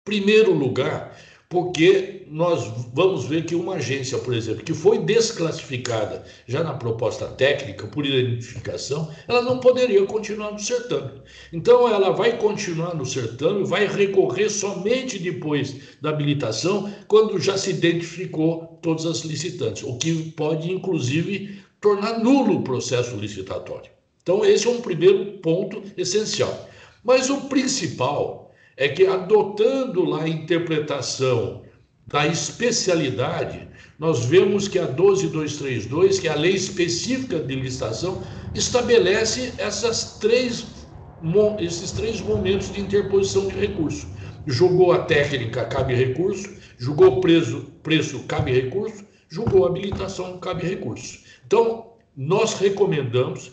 Primeiro lugar, porque nós vamos ver que uma agência, por exemplo, que foi desclassificada já na proposta técnica por identificação, ela não poderia continuar no certame. Então, ela vai continuar no certame, vai recorrer somente depois da habilitação, quando já se identificou todas as licitantes, o que pode, inclusive, tornar nulo o processo licitatório. Então, esse é um primeiro ponto essencial. Mas o principal é que, adotando lá a interpretação da especialidade, nós vemos que a 12.232, que é a lei específica de licitação, estabelece esses três momentos de interposição de recurso. Julgou a técnica, cabe recurso; julgou preço, cabe recurso; julgou a habilitação, cabe recurso. Então, nós recomendamos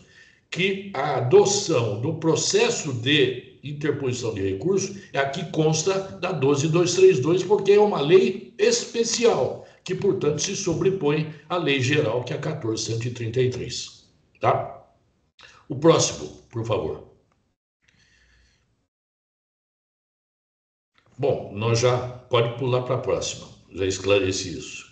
que a adoção do processo de interposição de recurso é a que consta da 12.232, porque é uma lei especial, que, portanto, se sobrepõe à lei geral, que é a 14.133. Tá? O próximo, por favor. Bom, nós pode pular para a próxima, já esclareci isso.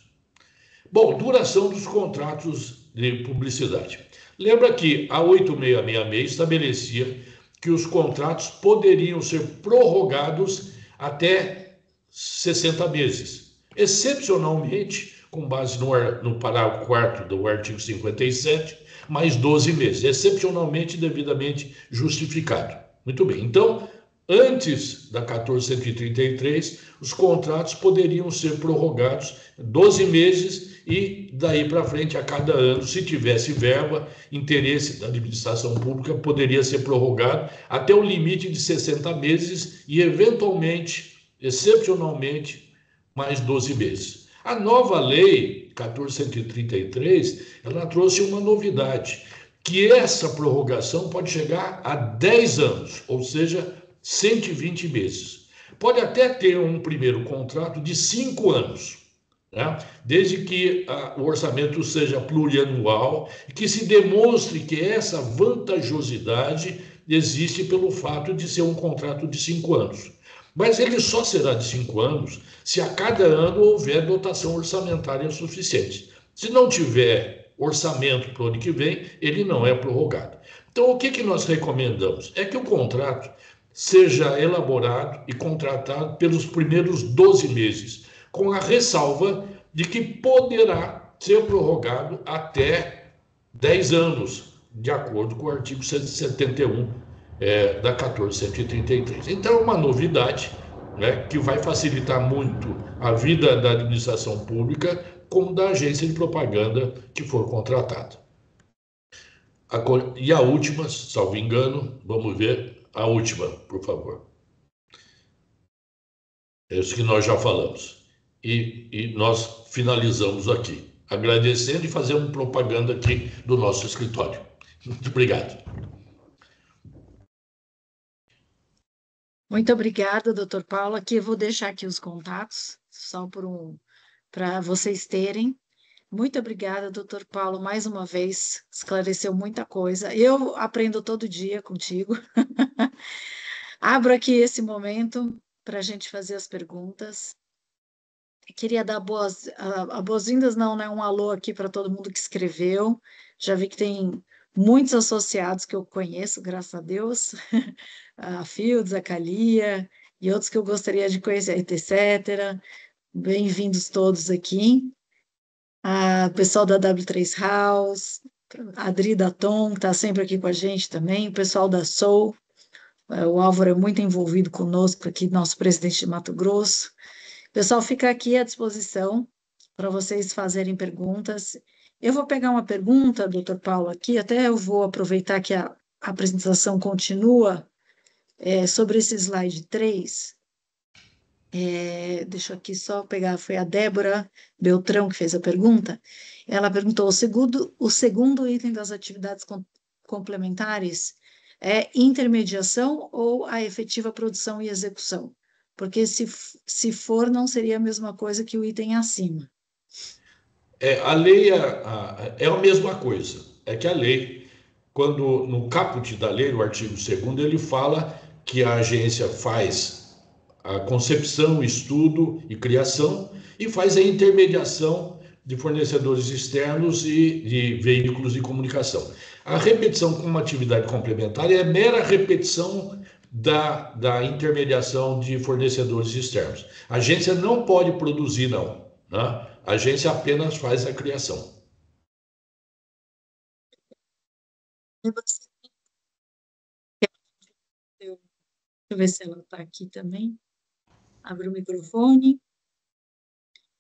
Bom, duração dos contratos de publicidade. Lembra que a 8.666 estabelecia que os contratos poderiam ser prorrogados até 60 meses. Excepcionalmente, com base no parágrafo 4º do artigo 57, mais 12 meses. Excepcionalmente, devidamente justificado. Muito bem. Então, antes da 14.133, os contratos poderiam ser prorrogados 12 meses e daí para frente, a cada ano, se tivesse verba, interesse da administração pública, poderia ser prorrogado até o limite de 60 meses e, eventualmente, excepcionalmente, mais 12 meses. A nova lei 14.133, ela trouxe uma novidade, que essa prorrogação pode chegar a 10 anos, ou seja, 120 meses. Pode até ter um primeiro contrato de 5 anos, né? Desde que o orçamento seja plurianual e que se demonstre que essa vantajosidade existe pelo fato de ser um contrato de 5 anos. Mas ele só será de 5 anos se a cada ano houver dotação orçamentária suficiente. Se não tiver orçamento para o ano que vem, ele não é prorrogado. Então, o que nós recomendamos? É que o contrato seja elaborado e contratado pelos primeiros 12 meses, com a ressalva de que poderá ser prorrogado até 10 anos, de acordo com o artigo 171 da 1433. Então, é uma novidade, né, que vai facilitar muito a vida da administração pública, como da agência de propaganda que for contratada. E a última, salvo engano, vamos ver a última, por favor. É isso que nós já falamos. E nós finalizamos aqui, agradecendo e fazendo propaganda aqui do nosso escritório. Muito obrigado. Muito obrigada, doutor Paulo. Aqui eu vou deixar aqui os contatos, só para vocês terem. Muito obrigada, doutor Paulo, mais uma vez, esclareceu muita coisa. Eu aprendo todo dia contigo. Abro aqui esse momento para a gente fazer as perguntas. Queria dar boas-vindas, não, né? Um alô aqui para todo mundo que escreveu. Já vi que tem muitos associados que eu conheço, graças a Deus. A Fields, a Calia e outros que eu gostaria de conhecer, etc. Bem-vindos todos aqui. O pessoal da W3 House, a Adri da Tom, que está sempre aqui com a gente também, o pessoal da Soul, o Álvaro é muito envolvido conosco aqui, nosso presidente de Mato Grosso. O pessoal fica aqui à disposição para vocês fazerem perguntas. Eu vou pegar uma pergunta, doutor Paulo, aqui, até eu vou aproveitar que a apresentação continua, sobre esse slide 3. Deixa eu aqui só pegar, foi a Débora Beltrão que fez a pergunta. Ela perguntou: o segundo item das atividades complementares é intermediação ou a efetiva produção e execução? Porque se for, não seria a mesma coisa que o item acima. A lei é a mesma coisa. É que a lei, quando no caput da lei, no artigo 2º, ele fala que a agência faz a concepção, estudo e criação e faz a intermediação de fornecedores externos e de veículos de comunicação. A repetição como uma atividade complementar é mera repetição da intermediação de fornecedores externos. A agência não pode produzir, não, né? A agência apenas faz a criação. Deixa eu ver se ela está aqui também. Abre o microfone.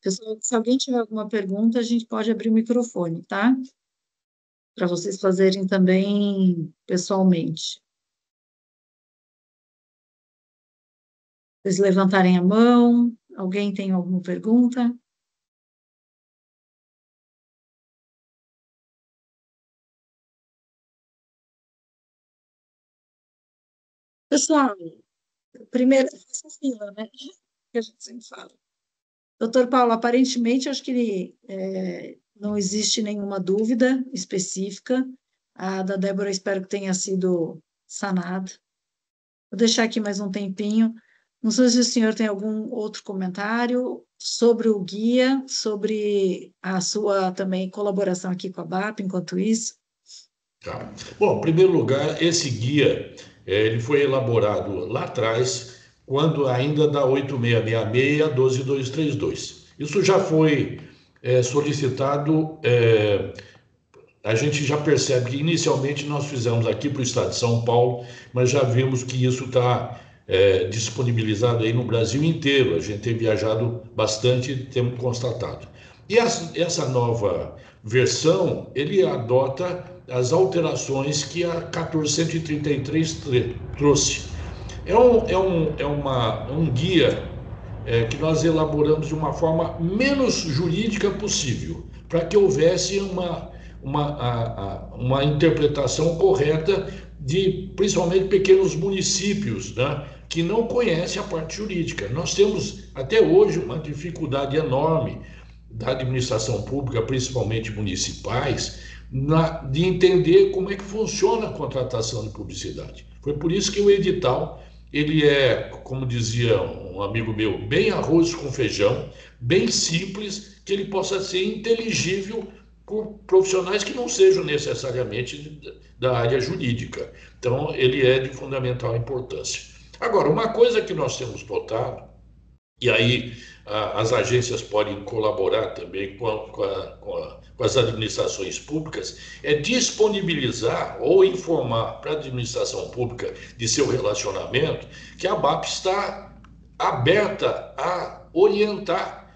Pessoal, se alguém tiver alguma pergunta, a gente pode abrir o microfone, tá? Para vocês fazerem também pessoalmente. Vocês levantarem a mão. Alguém tem alguma pergunta? Pessoal, primeiro, essa fila, né? Que a gente sempre fala. Doutor Paulo, aparentemente, acho que não existe nenhuma dúvida específica. A da Débora, espero que tenha sido sanada. Vou deixar aqui mais um tempinho. Não sei se o senhor tem algum outro comentário sobre o guia, sobre a sua também colaboração aqui com a BAP, enquanto isso. Tá. Bom, em primeiro lugar, esse guia ele foi elaborado lá atrás, quando ainda da 8666 e a 12232. Isso já foi solicitado. A gente já percebe que inicialmente nós fizemos aqui para o estado de São Paulo, mas já vimos que isso está disponibilizado aí no Brasil inteiro. A gente tem viajado bastante e temos constatado. E essa nova versão, ele adota as alterações que a 1433 trouxe. É um guia que nós elaboramos de uma forma menos jurídica possível, para que houvesse uma interpretação correta de, principalmente, pequenos municípios, né, que não conhecem a parte jurídica. Nós temos, até hoje, uma dificuldade enorme da administração pública, principalmente municipais, de entender como é que funciona a contratação de publicidade. Foi por isso que o edital ele é, como dizia um amigo meu, bem arroz com feijão, bem simples, que ele possa ser inteligível por profissionais que não sejam necessariamente da área jurídica. Então, ele é de fundamental importância. Agora, uma coisa que nós temos notado, e aí as agências podem colaborar também com as administrações públicas, é disponibilizar ou informar para a administração pública de seu relacionamento que a BAP está aberta a orientar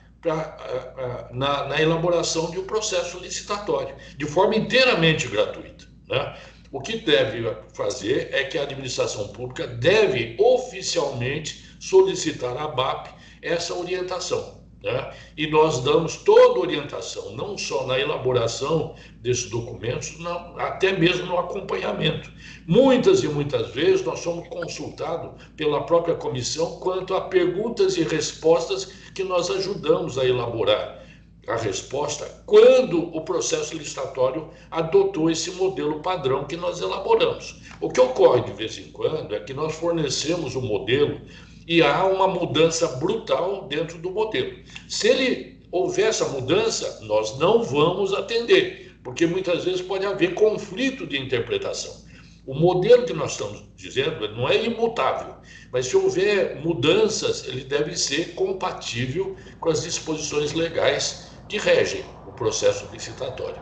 na elaboração de um processo licitatório, de forma inteiramente gratuita, né? O que deve fazer é que a administração pública deve oficialmente solicitar à BAP essa orientação, né? E nós damos toda orientação, não só na elaboração desses documentos, não, até mesmo no acompanhamento. Muitas e muitas vezes nós somos consultados pela própria comissão quanto a perguntas e respostas que nós ajudamos a elaborar a resposta quando o processo licitatório adotou esse modelo padrão que nós elaboramos. O que ocorre de vez em quando é que nós fornecemos o modelo e há uma mudança brutal dentro do modelo. Se ele houver essa mudança, nós não vamos atender, porque muitas vezes pode haver conflito de interpretação. O modelo que nós estamos dizendo não é imutável, mas se houver mudanças, ele deve ser compatível com as disposições legais que regem o processo licitatório.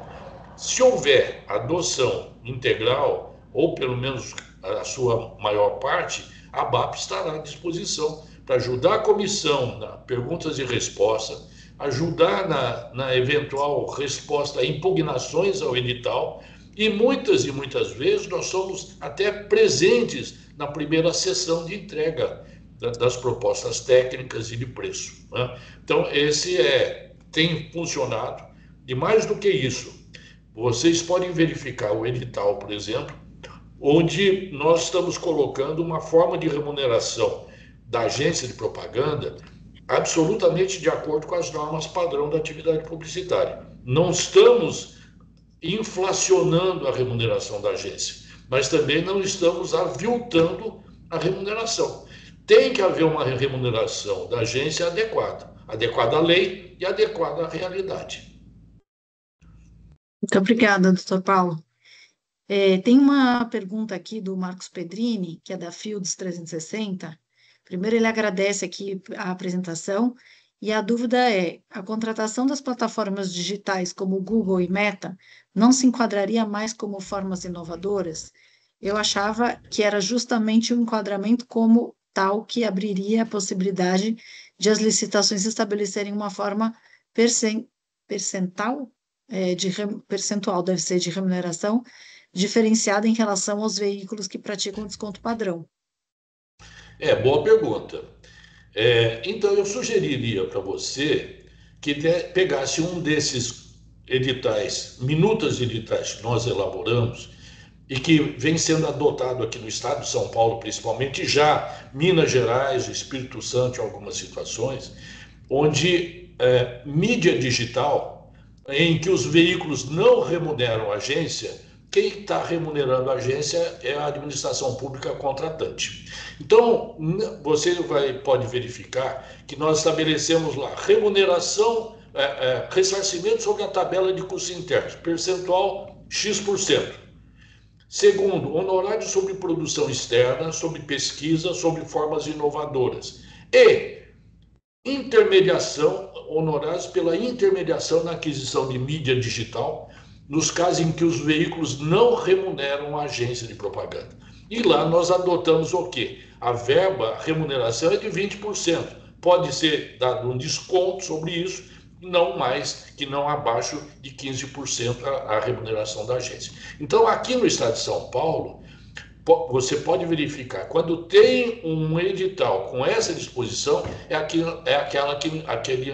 Se houver adoção integral, ou pelo menos a sua maior parte, a BAP estará à disposição para ajudar a comissão na perguntas e respostas, ajudar na eventual resposta a impugnações ao edital, e muitas vezes nós somos até presentes na primeira sessão de entrega das propostas técnicas e de preço, né? Então, tem funcionado. E mais do que isso, vocês podem verificar o edital, por exemplo, onde nós estamos colocando uma forma de remuneração da agência de propaganda absolutamente de acordo com as normas padrão da atividade publicitária. Não estamos inflacionando a remuneração da agência, mas também não estamos aviltando a remuneração. Tem que haver uma remuneração da agência adequada à lei e adequada à realidade. Muito obrigada, doutor Paulo. Tem uma pergunta aqui do Marcos Pedrini, que é da Fields 360. Primeiro, ele agradece aqui a apresentação, e a dúvida é: a contratação das plataformas digitais como Google e Meta não se enquadraria mais como formas inovadoras? Eu achava que era justamente o enquadramento como tal que abriria a possibilidade de as licitações estabelecerem uma forma percentual, deve ser de remuneração, diferenciada em relação aos veículos que praticam desconto padrão. Boa pergunta. Então, eu sugeriria para você que pegasse um desses editais, minutas de editais que nós elaboramos e que vem sendo adotado aqui no estado de São Paulo, principalmente, já Minas Gerais, Espírito Santo, em algumas situações, onde mídia digital, em que os veículos não remuneram a agência, quem está remunerando a agência é a administração pública contratante. Então, você pode verificar que nós estabelecemos lá remuneração, ressarcimento sobre a tabela de custos internos, percentual X%. Segundo, honorário sobre produção externa, sobre pesquisa, sobre formas inovadoras. E intermediação, honorários pela intermediação na aquisição de mídia digital, nos casos em que os veículos não remuneram a agência de propaganda. E lá nós adotamos o quê? A verba, a remuneração é de 20%. Pode ser dado um desconto sobre isso, não mais, que não abaixo de 15% a remuneração da agência. Então, aqui no estado de São Paulo, você pode verificar, quando tem um edital com essa disposição,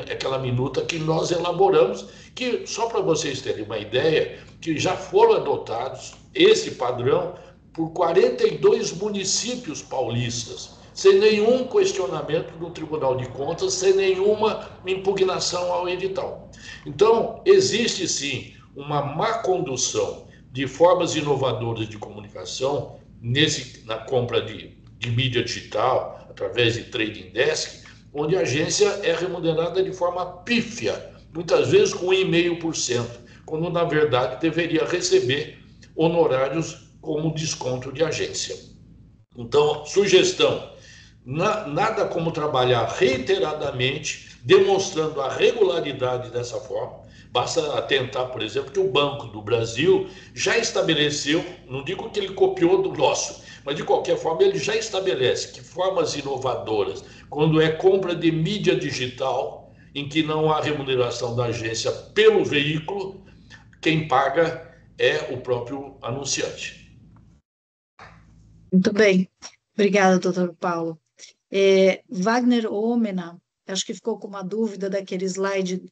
aquela minuta que nós elaboramos, que, só para vocês terem uma ideia, que já foram adotados esse padrão por 42 municípios paulistas, sem nenhum questionamento do Tribunal de Contas, sem nenhuma impugnação ao edital. Então, existe sim uma má condução de formas inovadoras de comunicação na compra de de mídia digital, através de trading desk, onde a agência é remunerada de forma pífia, muitas vezes com 1,5%, quando na verdade deveria receber honorários como desconto de agência. Então, sugestão: nada como trabalhar reiteradamente, demonstrando a regularidade dessa forma. Basta atentar, por exemplo, que o Banco do Brasil já estabeleceu, não digo que ele copiou do nosso, mas de qualquer forma ele já estabelece que formas inovadoras, quando é compra de mídia digital, em que não há remuneração da agência pelo veículo, quem paga é o próprio anunciante. Muito bem. Obrigada, doutor Paulo. Wagner Omena, acho que ficou com uma dúvida daquele slide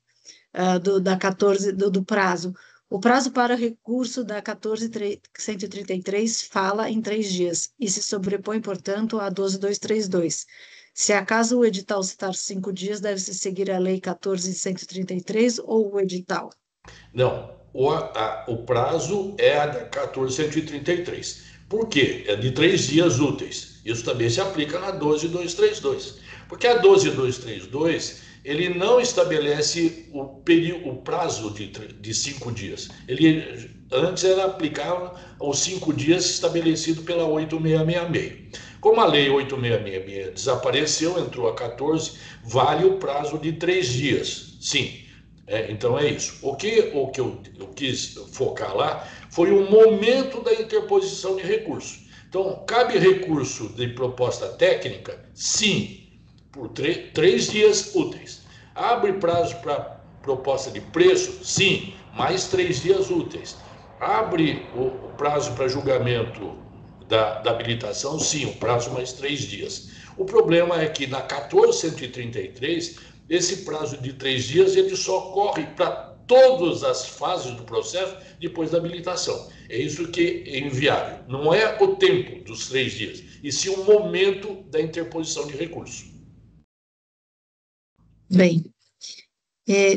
da 14, do prazo. O prazo para recurso da 14.133 fala em 3 dias e se sobrepõe, portanto, a 12.232. Se acaso o edital citar 5 dias, deve-se seguir a lei 14.133 ou o edital? Não, o prazo é a da 1433. Por quê? É de 3 dias úteis. Isso também se aplica na 12.232. Porque a 12.232, ele não estabelece o prazo de 5 dias. Ele antes era aplicável aos 5 dias estabelecido pela 8666. Como a lei 8666 desapareceu, entrou a 14, vale o prazo de 3 dias. Sim. Então é isso. O que eu quis focar lá foi o momento da interposição de recurso. Então, cabe recurso de proposta técnica? Sim, por 3 dias úteis. Abre prazo para proposta de preço? Sim, mais 3 dias úteis. Abre o prazo para julgamento da habilitação? Sim, o prazo mais 3 dias. O problema é que na 1433 esse prazo de 3 dias ele só corre para todas as fases do processo depois da habilitação. É isso que é inviável. Não é o tempo dos 3 dias, e sim o momento da interposição de recurso. Bem,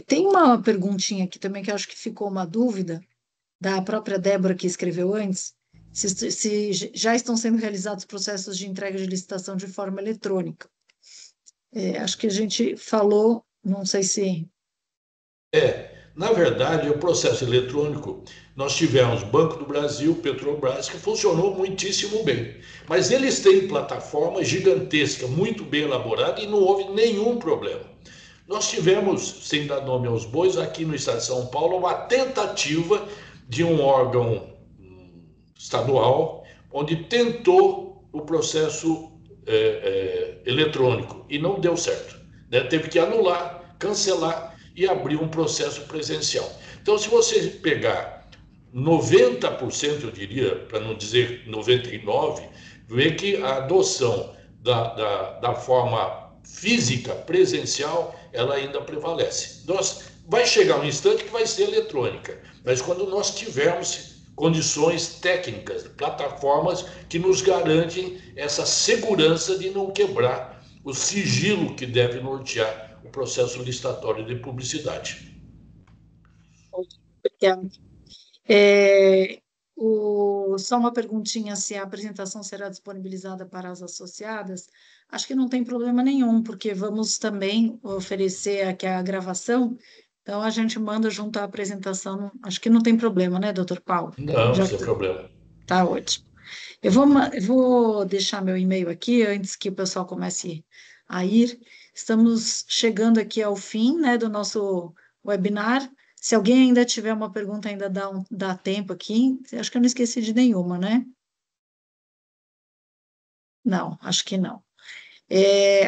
tem uma perguntinha aqui também que eu acho que ficou uma dúvida da própria Débora que escreveu antes, se já estão sendo realizados processos de entrega de licitação de forma eletrônica. Acho que a gente falou, não sei se... Na verdade, o processo eletrônico, nós tivemos Banco do Brasil, Petrobras, que funcionou muitíssimo bem. Mas eles têm plataforma gigantesca, muito bem elaborada, e não houve nenhum problema. Nós tivemos, sem dar nome aos bois, aqui no estado de São Paulo, uma tentativa de um órgão estadual, onde tentou o processo eletrônico e não deu certo. Né? Teve que anular, cancelar e abrir um processo presencial. Então, se você pegar 90%, eu diria, para não dizer 99%, vê que a adoção da forma física, presencial, ela ainda prevalece. Vai chegar um instante que vai ser eletrônica, mas quando nós tivermos condições técnicas, plataformas que nos garantem essa segurança de não quebrar o sigilo que deve nortear o processo licitatório de publicidade. Obrigada. Só uma perguntinha se a apresentação será disponibilizada para as associadas. Acho que não tem problema nenhum, porque vamos também oferecer aqui a gravação, então a gente manda junto à apresentação. Acho que não tem problema, né, doutor Paulo? Não, Já sem problema. tá ótimo. Eu vou deixar meu e-mail aqui antes que o pessoal comece a ir. Estamos chegando aqui ao fim, né, do nosso webinar. Se alguém ainda tiver uma pergunta, ainda dá tempo aqui. Acho que eu não esqueci de nenhuma, né? Não, acho que não.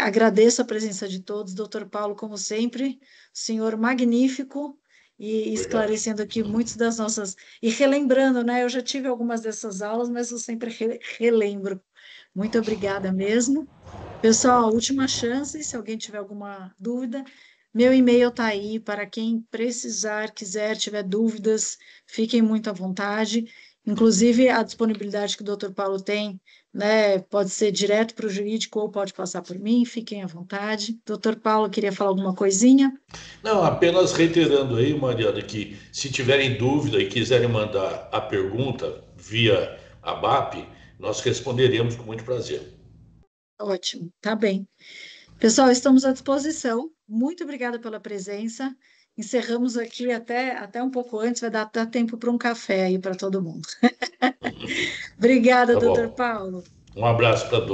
Agradeço a presença de todos, doutor Paulo, como sempre, senhor magnífico, e Obrigado. esclarecendo aqui muitas das nossas, e relembrando, né? Eu já tive algumas dessas aulas, mas eu sempre relembro. Muito obrigada mesmo. Pessoal, última chance, se alguém tiver alguma dúvida, meu e-mail está aí para quem precisar, quiser, tiver dúvidas, fiquem muito à vontade. Inclusive, a disponibilidade que o doutor Paulo tem, né, pode ser direto para o jurídico ou pode passar por mim, fiquem à vontade. Doutor Paulo, queria falar alguma coisinha? Não, apenas reiterando aí, Mariana, que se tiverem dúvida e quiserem mandar a pergunta via ABAP, nós responderemos com muito prazer. Ótimo, tá bem. Pessoal, estamos à disposição. Muito obrigada pela presença. Encerramos aqui até um pouco antes, vai dar tempo para um café aí para todo mundo. Obrigada, Tá doutor bom. Paulo. Um abraço para todos.